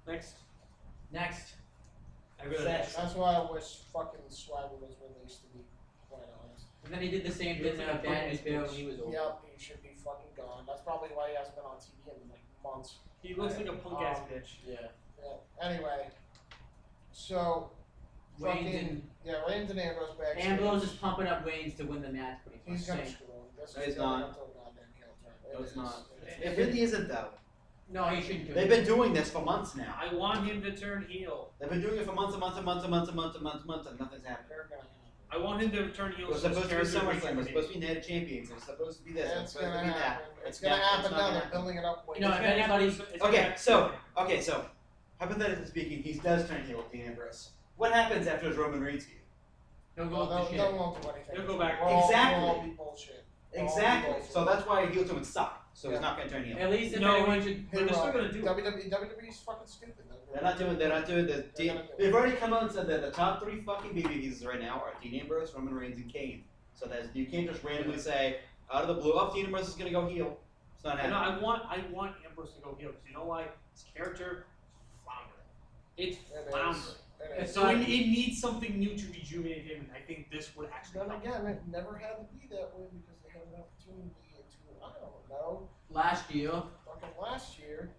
Next. I really. Sex. That's why I wish fucking Swagger was released, to be quite honest. And then he did the same thing that Bad News Bear when he was over. Yep, he should be fucking gone. That's probably why he hasn't been on TV in like months. He looks like a punk ass bitch. Yeah. Yeah. Anyway, so Wayne's Reigns and Ambrose back. Ambrose is pumping up Wayne's to win the match, but He's gonna saying, screw him. That's No, he's just going not. up to a goddamn heel turn. No, it's not. It's- It really isn't though. no, he shouldn't do They've it. been doing this for months now. I want him to turn heel. They've been doing it for months and months and months and months and months and months and months, and nothing's happened. They're gonna happen. I want him to turn heel. It was so his supposed to be character SummerSlam. It was breaks supposed to be Night of Champions. It was supposed to be this. It was It's supposed to gonna be that. happen. It's gonna happen not now. gonna They're happen. building it up. You know, It's if gonna anybody's- happen- it's Okay, gonna happen. so hypothetically speaking, he does turn heel with Dean Ambrose. What happens after his Roman Reigns feud? He'll go Well, with the they'll shit. won't do anything. They'll go back. It'll all Exactly. be bullshit. Exactly. So that's why heel turn would suck. So Yeah. he's not going to turn heel. At least if No, anyone should. But they're still gonna do it. WWE's fucking stupid. They're not doing. They're not doing the. They're gonna do it. They've already come out and said that the top 3 fucking BBDs right now are Dean Ambrose, Roman Reigns, and Kane. So that you can't just randomly say out of the blue, "Oh, Dean Ambrose is going to go heel." It's not I know, happening. I want Ambrose to go heel because you know why? His character floundering. It's It is. floundering. It It's is. So it needs something new to rejuvenate him, and I think this would actually Then help. again, it never had to be that way because they had an opportunity to, I don't know, Last year, fucking last year,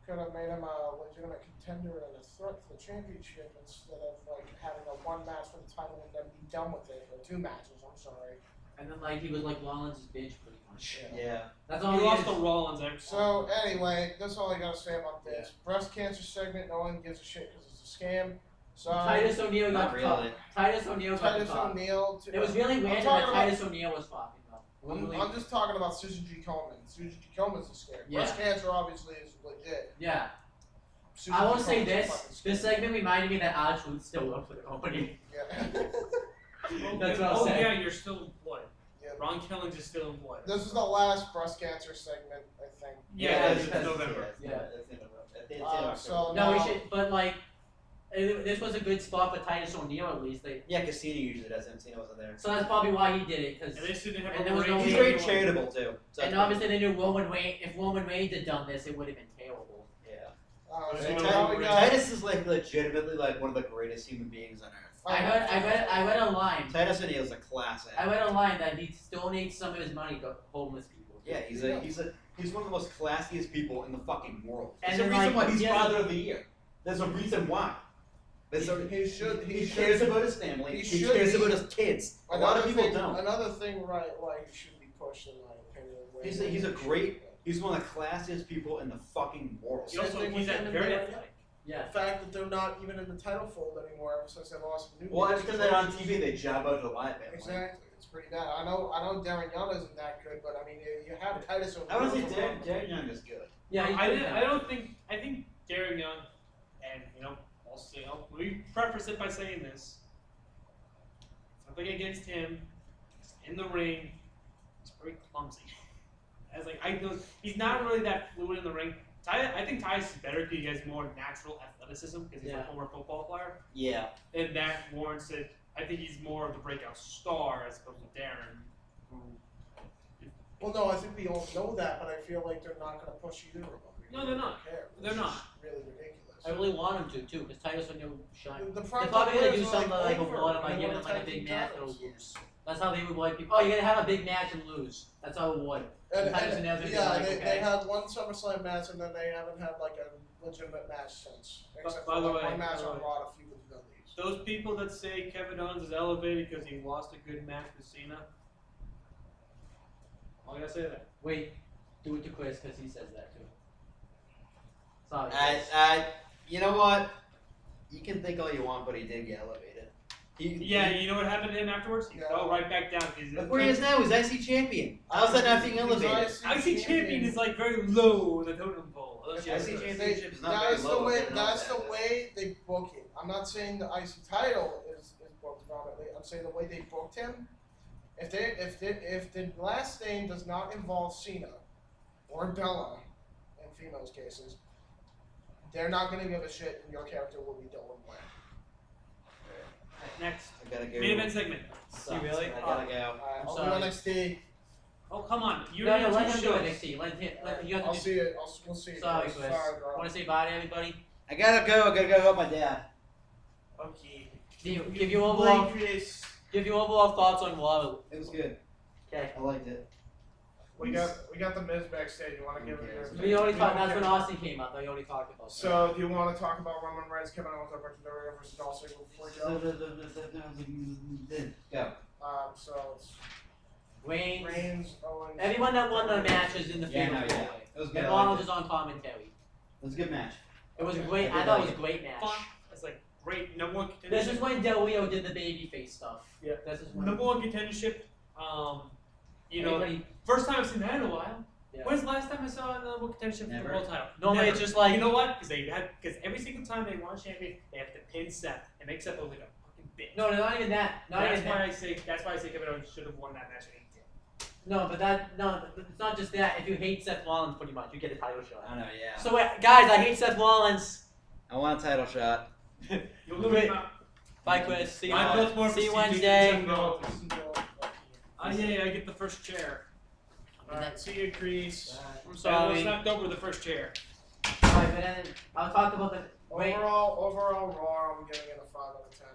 could have made him a legitimate contender and a threat for the championship instead of like having a 1 match for the title and then be done with it, or 2 matches, I'm sorry. and then like he was like Rollins' bitch pretty much. Yeah. That's He all he lost is. to Rollins. So anyway, that's all I gotta say about this. Breast cancer segment, no one gives a shit because it's a scam. So Titus O'Neil Not got really. caught. Titus O'Neil got Titus caught. O'Neil. It was really I'm weird talking that about- Titus O'Neil was talking though. I'm just talking about Susan G. Komen. Susan G. Comen's a scam. Yeah. Breast cancer obviously is legit. Yeah. Susan I will G. say Comen's a this. fucking scam. This segment reminded me that R-Truth still worked for the company. Yeah. That's what I was saying. Yeah, you're still employed. Yeah. Ron Killings is still employed. This is the last breast cancer segment, I think. Yeah, it's it's November. Yeah. That's in November. So No, we now- should. But like, this was a good spot for Titus O'Neil at least. Yeah, because Cena usually does it. Cena wasn't there. So that's probably why he did it. Cause And they didn't have And a there was no range. He's way very anyone- charitable too. So and obviously they knew Roman Reigns. If Roman Reigns had done this, it would have been terrible. Yeah. There's so no now we way. got. Titus is like legitimately like one of the greatest human beings on earth. I read a line. Titus O'Neil is a class I act. read a line that he donates some of his money to homeless people. Yeah, he's one of the most classiest people in the fucking world. And There's a then, reason like, why he's yeah. Father of the Year. There's a reason why. There's a, He he cares should. about his family. he He should cares be. about his kids. A lot of people thing, don't. Another thing, right? Like should be pushed in my opinion. He's a great. He's one of the classiest people in the fucking world. He also, Same thing he's with at him and very Darren athletic. Yeah. The fact that they're not even in the title fold anymore ever since they lost the new. Well, that's because they're on TV. They job out to live. Exactly, it's pretty bad. I know Darren Young isn't that good, but I mean, you have Titus O'Neil. I would say Darren Young is good. Yeah. He's I good didn't. now. I don't think. I think Darren Young, and I'll say. Let me preface it by saying this. Something against him. In the ring, he's very clumsy. As like I know, he's not really that fluid in the ring. I think Titus is better because he has more natural athleticism because he's Yeah. a former football player, Yeah. and that warrants it. I think he's more of the breakout star as opposed to Darren, who. Well, no, I think we all know that, but I feel like they're not going to push either of them. No, they're not. They're not. Really ridiculous. I really want him to too, because Titus O'Neil shine. The They're front probably gonna do players are, something like over, award him, and like they giving wanna him like a tag big team match titles. and lose. That's how they reward people. Oh, you're gonna have a big match and lose. That's our award. And, Titus O'Neil's gonna be yeah, like, they okay. had one SummerSlam match, and then they haven't had like a legitimate match since, except by for the like way, one match by the on way. Raw a few with Dudleys. Those people that say Kevin Owens is elevated because he lost a good match with Cena. All I gotta say to that. Wait, do it to Chris because he says that too. Sorry. You know what? You can think all you want, but he did get elevated. Yeah, you know what happened to him afterwards? He Yeah. fell right back down. Look where he is now. He's IC champion. How's that not being elevated? IC champion is like very low in the totem pole. IC That's championship is not very That's low. the way. They don't know That's that. the way they book it. I'm not saying the IC title is booked prominently. I'm saying the way they booked him. If the last name does not involve Cena or Bella, in females' cases, they're not going to give a shit, and your character will be Dylan Blair. Next. I gotta go. Main event segment. Sucks. You really? I gotta go. Alright, I'll sorry. do NXT. Oh, come on. You No, already let have him two do shows. NXT. You have I'll to do. see it. We'll see it. Sorry, Chris. Sorry, bro. Want to say bye to everybody? I gotta go. I gotta go help my dad. Okay. Give you overall thoughts on Raw. It was good. Okay. I liked it. We got the Miz backstage. You want to give it your? We already talked. That's when Austin came up. We already talked about. So, do you want to talk about Roman Reigns, Kevin Owens, Alberto Del Rio versus Dolph Ziggler before we go? Go. So it's Reigns. Reigns, Owens. Everyone that won the match is in the Yeah, fatal no, four yeah. way. It was good. And I liked Ronald it. is on commentary. It was a good match. It was Okay. great. I I did thought it like was a great match. Fun. It's like great number one contendership. This is when Del Rio did the babyface stuff. Yeah. This is when. Number one contendership. You know, Everybody- first time I've seen that in a while. Yeah. When's the last time I saw a number one contendership for the Never. world title? Normally Never. it's just like- you know what? Because every single time they want a champion, they have to pin Seth and make Seth look like a fucking bitch. No, not even that. Not that's even why that. that's why I say Kevin Owens should have won that match at 18. No, but it's not just that. If you hate Seth Rollins, pretty much, you get a title shot. I know, yeah. So guys, I hate Seth Rollins. I want a title shot. You'll lose him out. Bye, Chris. See you. I felt more See you prestigious Wednesday. than Seth Rollins. Yeah, I get the first chair. Alright, see you, Crease. I'm I was sorry. knocked over the first chair. Alright, but then I'll talk about the. Wait. Overall, Raw, I'm giving it a 5 out of 10.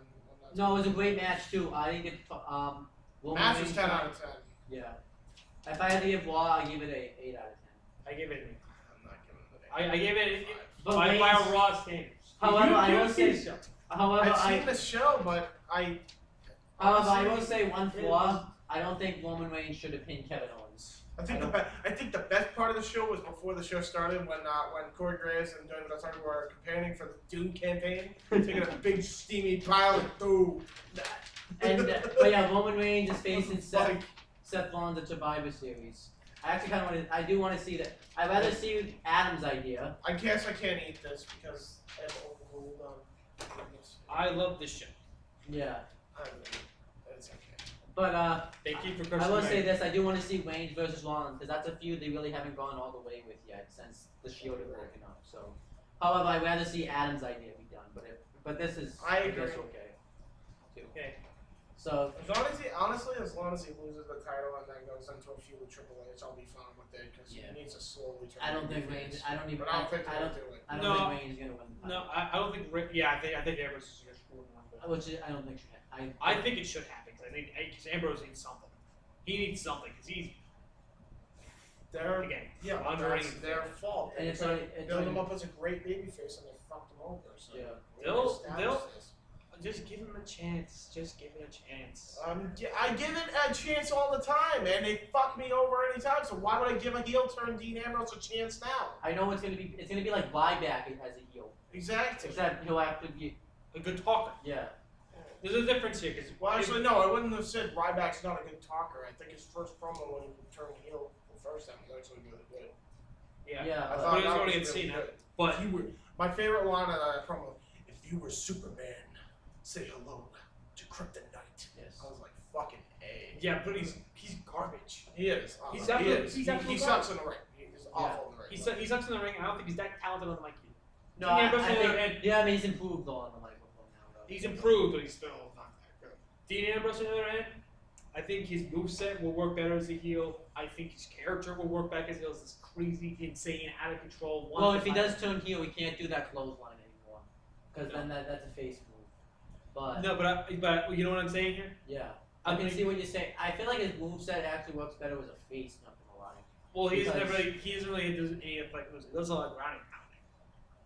No, it was a great match too. I didn't get Roman Match was Reigns 10 won. out of 10. Yeah. If I had to give Raw, I give it a 8 out of 10. I gave it. I'm not giving it an 8. I gave it But by Reigns- our Raw standards. However, I You will see say. the show. However, I've seen the show, but I will say one flaw. I don't think Roman Reigns should have pinned Kevin Owens. I think the best part of the show was before the show started when Corey Graves and David Otunga were campaigning for the Doom campaign, taking a big steamy pile of food. And but yeah, Roman Reigns is facing Like, Seth Rollins at Survivor Series. I actually kind of want to. I do want to see that. I'd rather see Adam's idea. I guess I can't eat this because I have overruled on this. I love this show. Yeah, It's okay. but Thank you for I crushing will my- say this: I do want to see Reigns versus Rollins because that's a feud they really haven't gone all the way with yet since the Shield had broken up. So, however, I'd rather see Adam's idea be done. But this is I guess agree. okay. Too. Okay. So As long as he loses the title and then goes into a feud with Triple H, I'll be fine with it because Yeah. he needs to slowly turn. I don't think babyface. Reigns. I don't even. But I don't think I they'll don't. do it. I don't No. think Reigns is gonna win the No, title. I don't think. Yeah, I think Ambrose is going to screw him up. Which I don't think should happen. I think it should happen because I think Ambrose needs something. He needs something because he's They're again. yeah, but underrated. that's their fault. And They it's tried already- to it's build him already- up as a great babyface and they fucked him over. So Yeah. we They'll- established they'll- this. Just give him a chance. Just give it a chance. I give it a chance all the time, and they fuck me over any time. So why would I give a heel turn Dean Ambrose a chance now? I know it's gonna be. It's gonna be like Ryback as a heel, Exactly. except he'll have to be. A good talker. Yeah. There's a difference here because Well, actually, no. I wouldn't have said Ryback's not a good talker. I think his first promo when he turned heel the first time was actually really good. yeah. Yeah. I but- thought But he's that gonna was get really Cena. good. But If you were, my favorite line of that promo: "If you were Superman, say hello to Kryptonite." Yes. I was like, "Fucking A." yeah, but he's garbage. He is. He's he absolute- is. he's He absolute sucks in the ring. He's awful in the ring. He sucks in the ring. I don't think he's that talented on the mic. No, Dean I Ambrose, on the other think. hand, Yeah, I mean he's improved on the microphone now. Though. he's improved, but he's still not that good. Dean Ambrose, on the other hand, I think his moveset will work better as a heel. I think his character will work back as a heel. It's this crazy, insane, out of control. Well, if he does turn heel, he can't do that clothesline anymore, because then that's a face move. But No, but you know what I'm saying here? yeah, I I can mean, see what you're saying. I feel like his moveset actually works better as a face, not gonna lie. well, he because- doesn't really do any like moves. He does a lot of grounding pounding.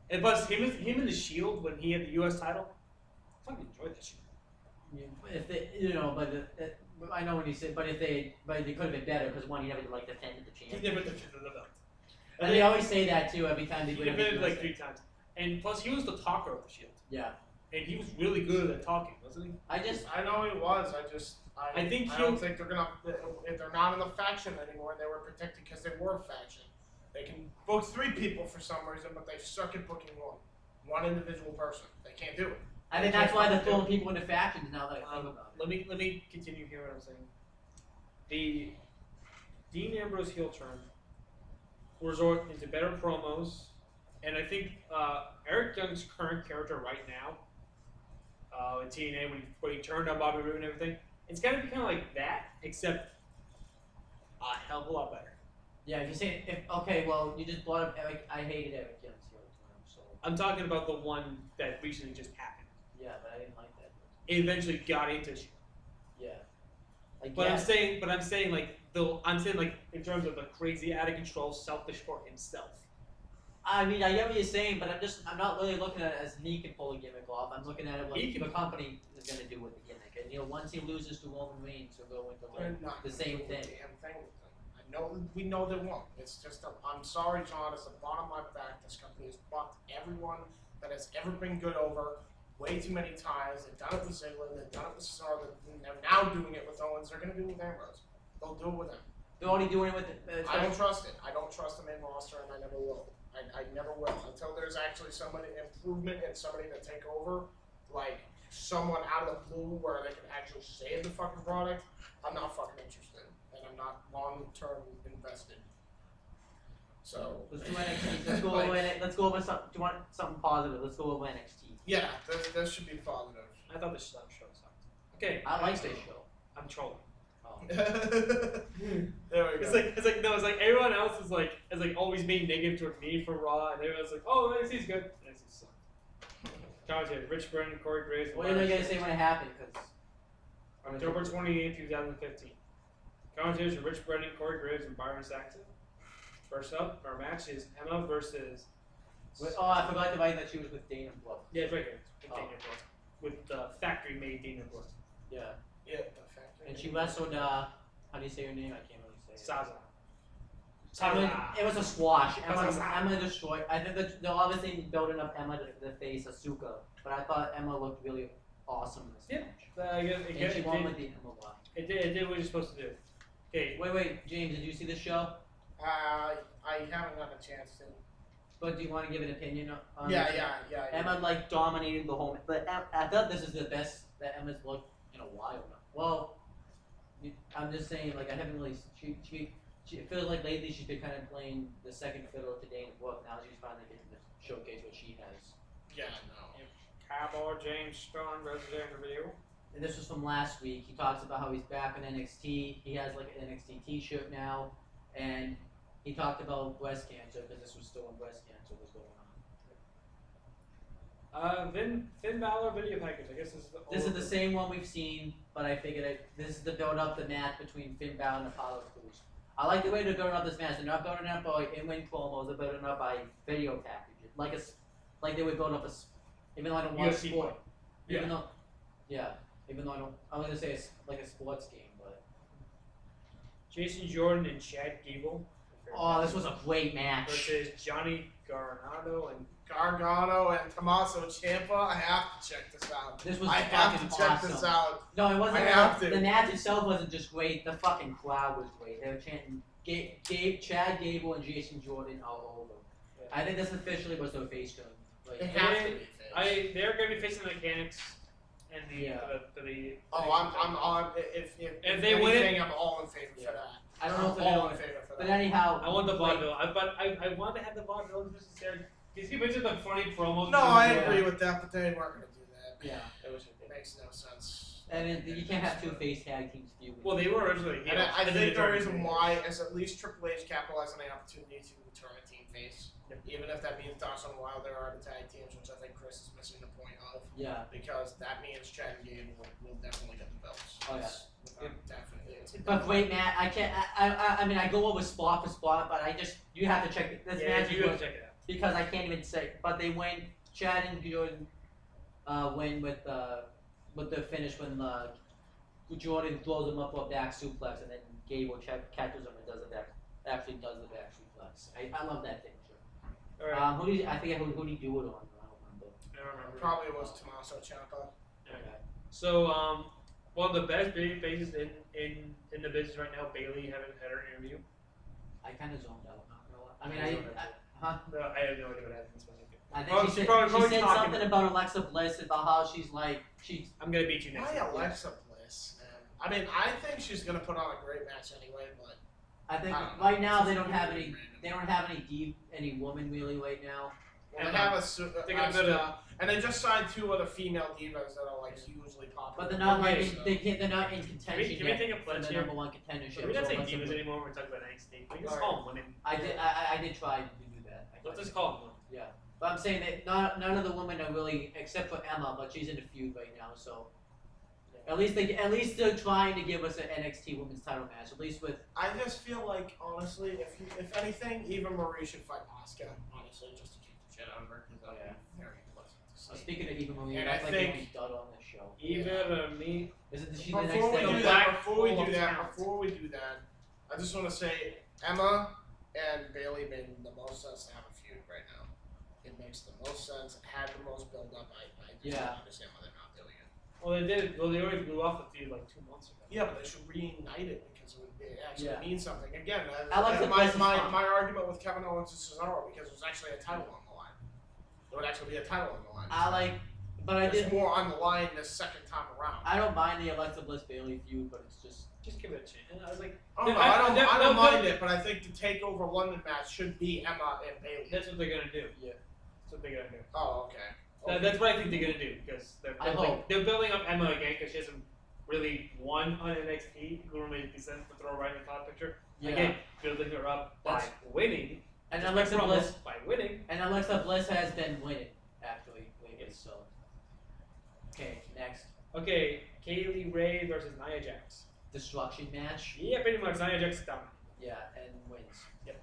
And plus, him and the Shield when he had the U.S. title, I fucking enjoyed that shit. If they, I know what you said, but they could have been better because one, he never like defended the He champ. never defended the belt. And they always say that too every time they He win. a defended big like 3 times. And plus, he was the talker of the Shield. Yeah, And he was really good at talking, wasn't he? I know he was. I think I don't think they're gonna. If they're not in the faction anymore, they were protected because they were a faction. They can book 3 people for some reason, but they suck at booking one individual person. They can't do it. I think that's why they're throwing people into factions now that I think about it. Let me continue here what I'm saying. The Dean Ambrose heel turn will resort into better promos, and I think Eric Young's current character right now, in TNA when he turned on Bobby Roode and everything, it's gonna be kind of like that, except a hell of a lot better. Yeah, if you say okay, well you just brought up Eric. I hated Eric Young's heel turn, so I'm talking about the one that recently just happened. yeah, but I didn't like that. It eventually got into Shield. Yeah, But I'm saying like in terms of the crazy, out of control, selfish for himself. I mean, I get what you're saying, but I'm not really looking at it as he can pull a gimmick off. I'm looking at it what the company is going to do with the gimmick. And once he loses to Roman Reigns, he'll go into the same thing. Damn thing with them. We know they won't. It's just I'm sorry, John. It's the bottom of my back. This company has fucked everyone that has ever been good over way too many times. They've done it with Ziggler. They've done it with Cesaro. They're now doing it with Owens. They're going to do it with Ambrose. They'll do it with him. They're already doing it with. I don't trust it. I don't trust the main roster, and I never will. I never will until there's actually somebody improvement and somebody to take over, like someone out of the blue where they can actually save the fucking product. I'm not fucking interested, and I'm not long-term invested. So let's do NXT. Let's go over. Let's go over something. Do you want something positive? Let's go over NXT. Yeah, this should be positive. I thought this show sucked. Okay, I like this show. I'm trolling. Oh. There we go. It's like everyone else is always being negative toward me for Raw, and everyone's like, oh, NXT's good. NXT sucks. Commentator: Rich Brennan, Corey Graves. What are you gonna say when it happened? Cause October 28, 2015. Commentators are Rich Brennan, Corey Graves, and Byron Saxon. First up, our match is Emma versus. I forgot to write that she was with Dana Brooke. Yeah, it's right here. With Dana Brooke. With factory-made Dana Brooke. Yeah. Yeah, the factory. And she wrestled. How do you say her name? I can't really say it. Saza. It was a squash. Emma destroyed. I think they're obviously building up Emma to face Asuka, but I thought Emma looked really awesome in this match. And she won with the Emma block. It did what you're supposed to do. Okay. Wait, James, did you see the show? I haven't gotten a chance to. But do you want to give an opinion on Yeah. Emma dominated the whole. But I thought this is the best that Emma's looked in a while now. Well, I'm just saying, I haven't really. She feels like lately she's been kind of playing the second fiddle to Dana Brooke. Now she's finally getting to showcase what she has. Yeah, no. Cowboy James Strong representing the video. And this was from last week. He talks about how he's back in NXT. He has an NXT T-shirt now, and he talked about breast cancer because this was still when breast cancer was going on. Finn Balor video package. I guess this is the same one we've seen, but I figured this is the build up the match between Finn Balor and Apollo Crews. I like the way they're building up this match. They're not building up by in-ring promos. They're building up by video packages, like they would build up even though I don't watch sport. Even though I don't. I was gonna say it's like a sports game, but. Jason Jordan and Chad Gable. Oh, this was a great match. Versus Johnny Gargano and Tommaso Ciampa. I have to check this out. This was I have to check awesome. this out. No, it wasn't. I have to. The match itself wasn't just great. The fucking crowd was great. They were chanting Chad Gable and Jason Jordan all over. Yeah. I think this officially was their face turn. It has to be. They're going to be facing the mechanics and the. I'm on. If they win, I'm all in favor for that. I don't know if I'm all in favor for that. But anyhow, I want the vaudeville. I wanted to have the vaudeville versus Sarah. Because you mentioned the funny promos. No, I agree with that, but they weren't going to do that. Yeah, it makes no sense. And you can't have two face tag teams feuding. Well, they were originally. And I think the reason why is at least Triple H capitalized on the opportunity to turn a team face. Yep. Even if that means Dawson and Wilder are the tag teams, which I think Chris is missing the point of. Yeah. Because that means Chad and Gable will definitely get the belts. Oh yeah. Definitely. But great match. I can't. I mean, I go over spot for spot, but you have to check this match. You have to check it out. Because I can't even say. But they win. Chad and Jordan win with the finish when Jordan throws him up for a back suplex, and then Gable catches him and does the back suplex. I love that finisher. All right. I forget who did he do it on? I don't remember. I don't remember. Probably was Tommaso Ciampa. Okay. So one of the best baby faces in the business right now, Bailey, haven't had her interview. I kind of zoned out. Not gonna lie. I mean, huh? No, I have no idea what happened. I think she said something about Alexa Bliss, about how she's. I'm gonna beat you next Why time. Alexa Bliss, man? I mean, I think she's gonna put on a great match anyway, but I think right now they don't have any woman really right now. Well, they have and they just signed 2 other female divas that are hugely popular. But they're not they're not in contention Can we take a for the here? number 1 contendership. Can we not say divas anymore when we're talking about NXT? We can just call them women. I did try to do that. Let's just call them women. Yeah. But I'm saying that none of the women are really, except for Emma, but she's in a feud right now, so. At least they're trying to give us an NXT Women's Title match. At least with. I just feel like, honestly, if anything, Eva Marie should fight Asuka. Honestly, just to kick the shit out of her, because that would be very pleasant to see. Speaking of Eva Marie, And that's I like think- the only dud on this show. Even me. Isn't she the next Before we thing? do that, before we do that, I just want to say Emma and Bailey made the most sense to have a feud right now. It makes the most sense. It had the most build up. I just don't understand why they're not doing it. Well, they did. Well, they already blew off the feud like 2 months ago. Yeah, but they should reunite it because it actually means something. Again, Alexa Bliss is fine. my argument with Kevin Owens and Cesaro because there's actually a title on the line. There would actually be a title on the line. There's more on the line this second time around. I don't mind the Alexa Bliss Bailey feud, but it's Just give it a chance. And I was like, I don't mind it, but I think the Takeover London match should be Emma and Bailey. that's what they're gonna do. Yeah. That's what they're gonna do. Oh, okay. That's what I think they're gonna do because I hope. they're building up Emma again because she hasn't really won on NXT. It would make sense to throw her right in the top picture. Yeah. Again, building her up by That's- winning. And Just Alexa like Rumble, Bliss by winning. and Alexa Bliss has been winning actually lately. So. Okay, next Okay, Kaylee Ray versus Nia Jax. destruction match. Yeah, pretty much. Nia Jax is down. Yeah, and wins. Yep.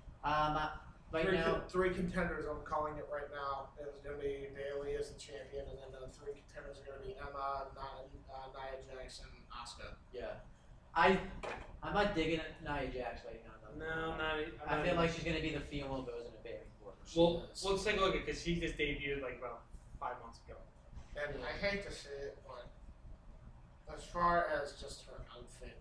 Right now. Three contenders. I'm calling it right now. It's gonna be Bailey as the champion, and then the three contenders are gonna be Emma, Nia Jax, and Asuka. Yeah. I'm not digging Nia Jax right now. Though. No, not. I feel like she's gonna be the female version of Bailey. Well, let's take a look at because she just debuted like about 5 months ago. And I hate to say it, but as far as just her outfit,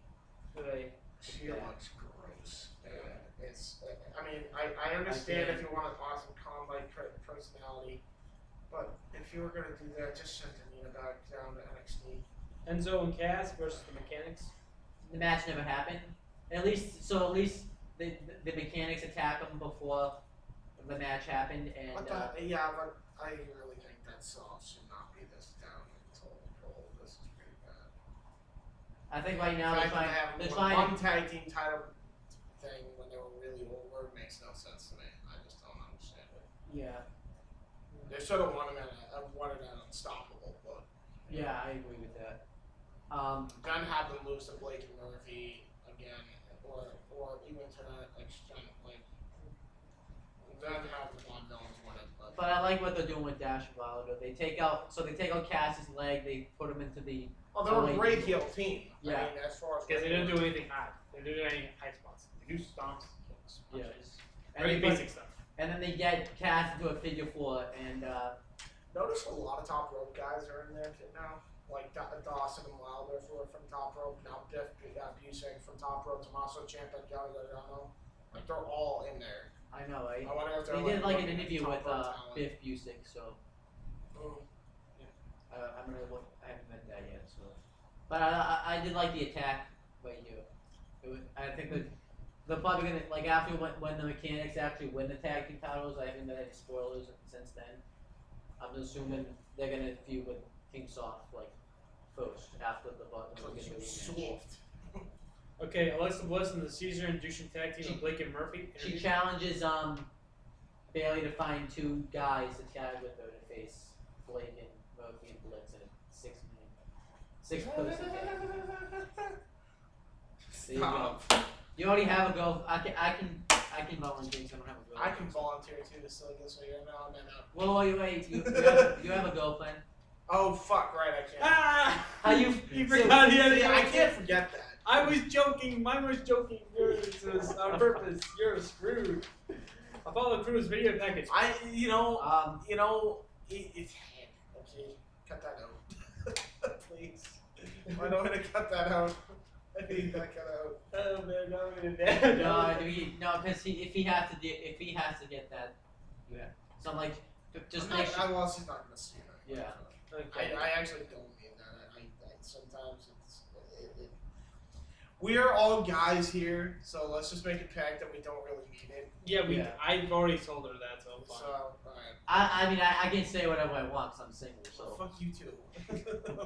she looks gross. I mean, I understand if you want an awesome combat personality, but if you were gonna do that, just send Anita back down to NXT. Enzo and Cass versus the Mechanics. The match never happened. At least the mechanics attacked them before the match happened, and But but I really think that Saw should not be this down in total control. This is pretty bad. I think right now The fact they're that trying. one tag team title thing when they were really over makes no sense to me. I just don't understand it. Yeah, They should have wanted an unstoppable, but yeah, I agree with that. then have them lose to Blake and Murphy again, or even to that extent, like then have the Bond villains win it. But I like what they're doing with Dash Wilder. They take out Cass's leg. They put him into the. Oh, they're a great heel team. Yeah. I mean, as far as Because they didn't do anything high. They didn't do any high spots. They do stomps, kicks, Yeah. punches. And Very they put- basic stuff. And then they get Cass into a figure four, and Notice a lot of top rope guys are in there too now. Like Dawson and Wilder from top rope. Now Biff Busek from top rope. Tommaso Ciampa, Johnny Gargano. Like they're all in there. I know, right? I wonder if they're They did like an looking at interview top with rope talent. Biff Busek, so Mm. I'm gonna look. I haven't met that yet, so. But I did like the attack right here. I think they're probably gonna like after when the Mechanics actually win the tag team titles. I haven't done any spoilers since then. I'm assuming they're gonna feud with King Soft like first after the Soft. Okay, Alexa Bliss and the Caesar and Jushin tag team with Blake and Murphy. She challenges Bailey to find two guys to tag with her to face Blake and Murphy and Blitz in a 6-person tag. There you go. You already have a girl. I can volunteer. So I don't have a girlfriend. I can volunteer too, so I guess you're now and then up. Well, wait. You have a girlfriend. Oh fuck! Right, I can't. Ah! How you? You forgot he had See, a I can't forget that. I was joking. Mine was joking. Yours was on purpose. You're screwed. I followed through his video package. It's okay. Cut that out, please. I don't want to cut that out. I need that cut out. Oh man, now I'm gonna die. No, because if he has to get that, yeah. So like, just make sure. Well, she's not gonna see that. Yeah. Okay. I actually don't mean that. I sometimes we are all guys here, so let's just make a pact that we don't really mean it. Yeah, I've already told her that, so I'm So, fine. alright. I mean, I can say whatever I want because I'm single. So. Fuck you too.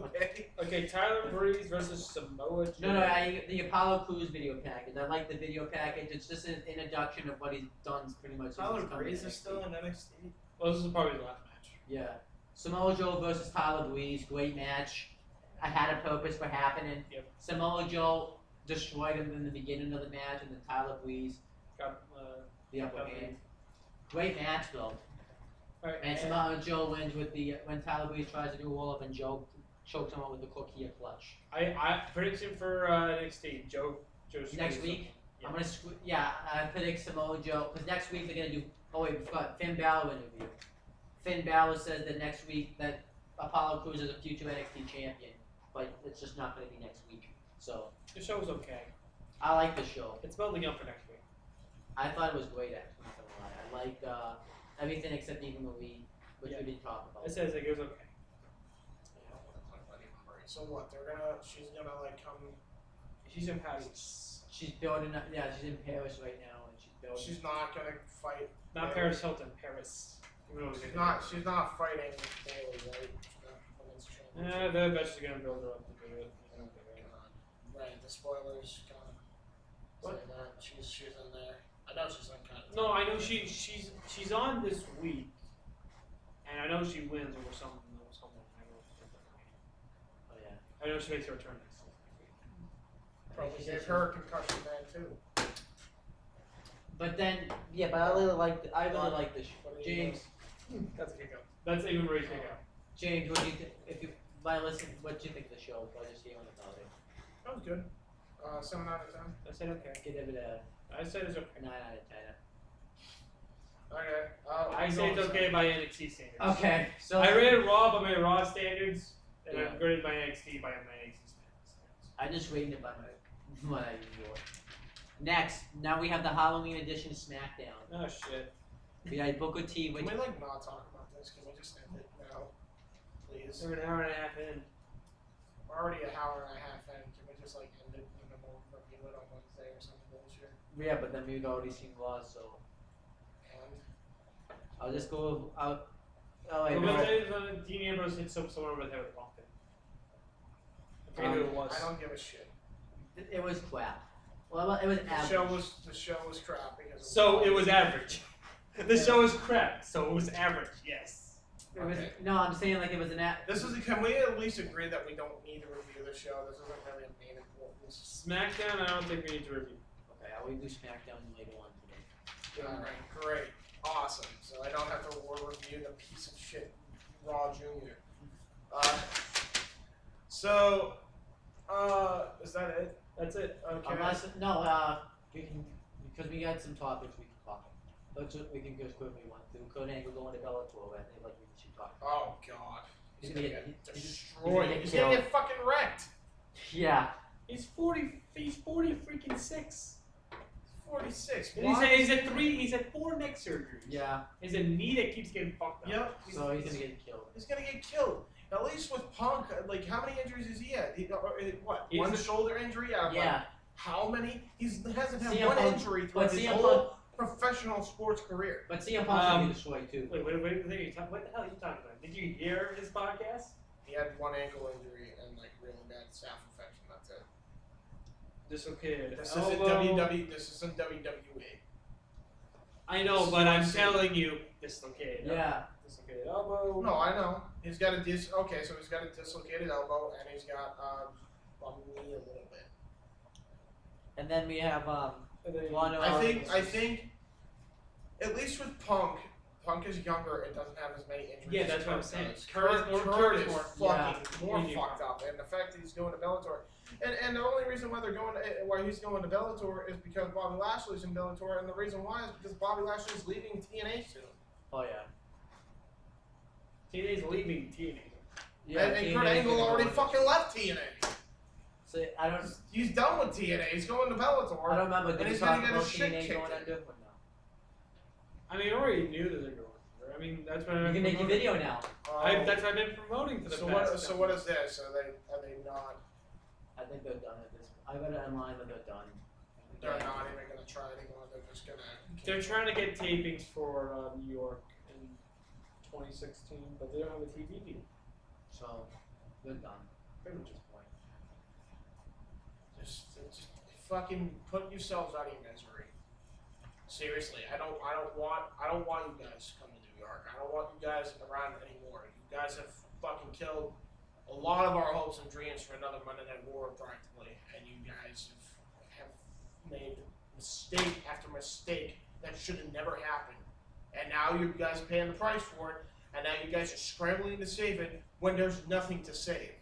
Okay. Okay, Tyler Breeze versus Samoa Joe. No, the Apollo Crews video package. I like the video package. It's just an introduction of what he's done pretty much. since Tyler he's come to Breeze is NXT. still in NXT. Well, this is probably the last match. Yeah. Samoa Joe versus Tyler Breeze. Great match. I had a purpose for happening. Yep. Samoa Joe destroyed him in the beginning of the match, and then Tyler Breeze Got the upper got hand. Great match though. Alright, And Samoa Joe wins with the when Tyler Breeze tries to do a roll up and Joe chokes him out with the cookie clutch. I prediction for NXT. Joe Next week, Yeah. I'm gonna I predict Samoa Joe because next week they're gonna do. Oh wait, we forgot Finn Balor interview. Finn Balor says that next week that Apollo Crews is a future NXT champion, but it's just not gonna be next week. So The show was okay. I like the show. It's building up for next week. I thought it was great actually. Not gonna lie. I liked everything except Eva Marie, which we didn't talk about. It says it was okay. So what? She's gonna like come. She's in Paris. She's building up. Yeah, she's in Paris right now, and she's building. She's not gonna fight. Not Paris Hilton, Paris. She's not fighting Bailey, right? Women's championship. Yeah, the bet she's gonna build her up to do it. Right, the spoilers kind of say that she's in there. I know she's in kind of. No, I know she's on this week, and I know she wins over someone. Oh yeah. I know she makes her return next week. Probably gave her a concussion ban too. But then, yeah, but I really like the show. What do you James, That's a kick out. That's Eva Marie's kick out. James, what do you think? If you listen, what do you think of the show? If I just hear about it, That was good. 7 out of 10. I said okay. give it I said it's okay. a 9 out of 10. Okay. I say it's okay by NXT standards. Okay, so I rated Raw by my Raw standards, and Yeah. I graded my NXT by my NXT standards. I just rated it by my what I enjoy. Next, now we have the Halloween edition SmackDown. Oh shit. We had Booker T, Can which we like not talk about this? Can we just end it now, please? We're an hour and a half in. We're already an hour and a half in. Can we just like end it and then we'll review it on Wednesday or something bullshit? yeah, but then we've already seen Raw, so And I'll just go out. Oh wait, But no. Wednesday, Dean Ambrose hit someone over the head with a rock thing. I forget who it was. I don't give a shit. It was crap. Well, it was The average. show was crap because. So it was average. The show was crap, so it was average, yes. It was, Okay. no, I'm saying like it was an This is. Can we at least agree that we don't need to review the show? This isn't really a main importance. SmackDown, I don't think we need to review. Okay, I will do SmackDown later on today. All right, great, awesome. So I don't have to review the piece of shit Raw Junior. Is that it? That's it. Okay. Unless we can because we got some topics we can talk. We can just quickly run through. Kurt Angle going to Bellator. I think like we should talk. Oh God. He's He's gonna gonna get- get he's destroyed. gonna get He's gonna killed. get fucking wrecked. Yeah. He's 40 freaking 6. 46. And Why? he's had 4 neck surgeries. Yeah. He's a knee that keeps getting fucked up. Yep. So he's gonna get killed. He's gonna get killed. At least with Punk, like how many injuries is he had? What? He's One a- shoulder injury out of like, Yeah. how many? He hasn't had CM one Punk- injury but throughout his CM whole professional sports career. But CM Punk's gonna get destroyed too. Wait, what the hell are you talking about? Did you hear his podcast? He had one ankle injury and like really bad staph infection. That's it. Dislocated This isn't elbow. WWE. This isn't WWE. I know, but I'm telling you, dislocated. Yeah. Dislocated elbow. No, I know. He's got a Okay, so he's got a dislocated elbow and he's got bum knee a little bit. And then we have And then- Lana. I think, at least with Punk is younger and doesn't have as many injuries. Yeah, as that's what I'm Kurt saying. does. Kurt is Kurt is more- fucking more Yeah. fucked up, and the fact that he's going to Bellator, and the only reason why why he's going to Bellator is because Bobby Lashley's in Bellator, and the reason why is because Bobby Lashley's leaving TNA soon. Oh yeah. TNA's leaving TNA. Yeah. and TNA Kurt 's Angle gonna go already on. fucking left TNA. So I don't. He's done with TNA. He's going to Bellator. I don't remember. Did And we he's talk gonna get about his shit TNA kicked going in. under or no? I mean, I already knew that they're going. I mean, that's what You I've can been make your promoting. video now. That's what I've been promoting for the So past. what? So what is this? Are they not? I think they're done at this. I read it online, but they're done. They're not even gonna try anymore. They're just gonna. They're trying to get tapings for New York in 2016, but they don't have a TV deal. So they're done. Pretty much. At this point. Just fucking put yourselves out of your misery. Seriously, I don't want you guys to come to New York. I don't want you guys around anymore. You guys have fucking killed a lot of our hopes and dreams for another Monday Night War practically, and you guys have made mistake after mistake that should have never happened. And now you guys are paying the price for it, and now you guys are scrambling to save it when there's nothing to save.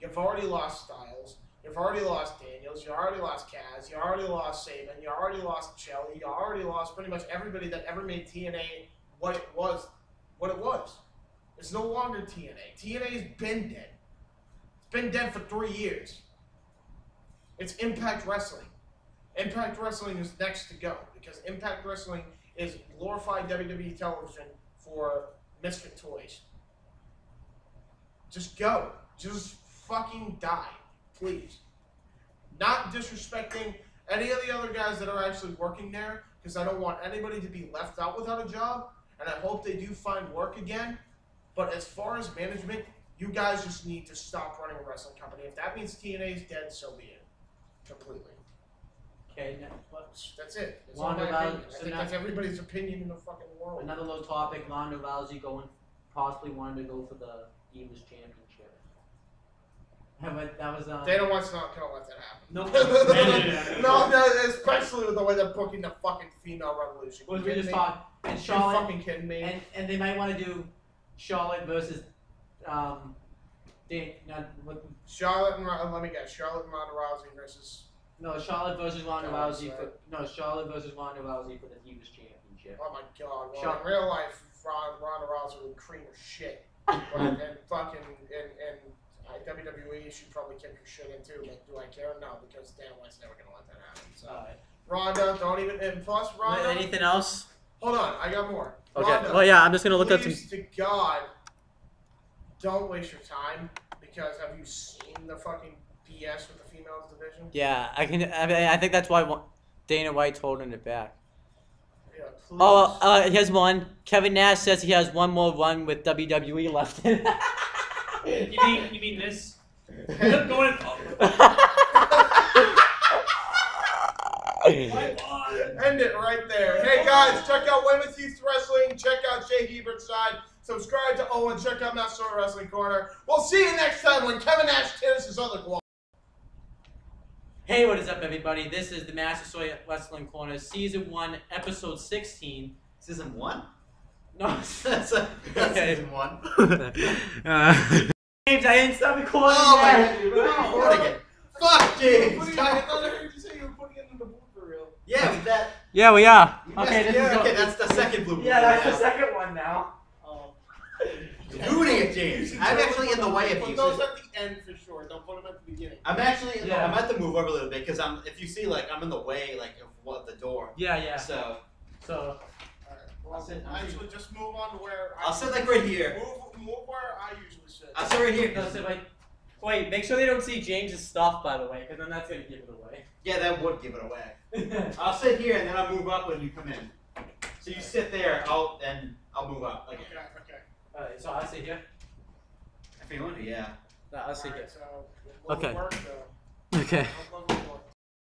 You've already lost Styles, you've already lost Daniels, you already lost Kaz, you already lost Saban, you already lost Shelly, you already lost pretty much everybody that ever made TNA what it was. It's no longer TNA. TNA's been dead. It's been dead for 3 years. It's Impact Wrestling. Impact Wrestling is next to go because Impact Wrestling is glorified WWE television for misfit toys. Just go. Just fucking die, please. Not disrespecting any of the other guys that are actually working there because I don't want anybody to be left out without a job, and I hope they do find work again. But as far as management, you guys just need to stop running a wrestling company. If that means TNA is dead, so be it. Completely. Okay, now, what? That's it. That's Ronda all my opinion. Rousey- I so think now- that's everybody's opinion in the fucking world. Another little topic, Ronda Rousey possibly wanted to go for the Divas Championship. But that was Dana White's not gonna let that happen. No. No, especially with the way they're booking the fucking female revolution. What You we kidding just me? talked, and You Charlotte, fucking kidding me? and they might want to do Charlotte versus Charlotte and let me guess, Charlotte and Ronda Rousey versus. Charlotte versus Ronda God, Rousey Charlotte versus Ronda Rousey for the Divas Championship. Oh my god! Well, Charlotte. in real life, Ronda Rousey would cream her shit, and fucking and WWE should probably kick her shit in too. But do I care? No, because Dan White's never gonna let that happen. So Ronda, don't even. And plus, Ronda. Anything else? Hold on, I got more. Okay. Ronda, Well, yeah, I'm just gonna look up some. please to God, don't waste your time because have you seen the fucking BS with the females division? Yeah, I think that's why Dana White's holding it back. Yeah, please. Oh, here's one. Kevin Nash says he has one more run with WWE left. You mean this? Going. End it right there. Hey guys, check out Women's Youth Wrestling. Check out Jay Hebert's side. Subscribe to Owen. Check out Massasoit Wrestling Corner. We'll see you next time when Kevin Nash tears his other glove. Hey, what is up, everybody? This is the Massasoit Wrestling Corner, Season 1, Episode 16. Season 1? No, That's Okay. season 1. James, I didn't stop recording Oh my yet. god, you're recording it. Fuck, James! I thought I heard you say you were putting it in the booth for real. Yeah, with that. Yeah, we are. Okay, this is yeah, go- okay, that's the second blue. Yeah, that's the second one now. Ruining it, James. I'm actually in the way of Put you. those at the end for sure. Don't put them at the beginning. I'm actually. Yeah. I'm at the move over a little bit because I'm. If you see, like, I'm in the way, like, of the door. Yeah. So So, Alright, well, I'll sit- actually, just move on to where I'll sit like right here. Move where I usually sit. I'll sit right here. no, so wait, make sure they don't see James's stuff, by the way, because then that's going to give it away. Yeah, that would give it away. I'll sit here and then I'll move up when you come in. So you sit there. I'll move up. Like, Okay. Alright, so I'll sit here. if you want to, yeah. I'll see Alright, it. so, we'll Okay. work, though. Okay. We'll work.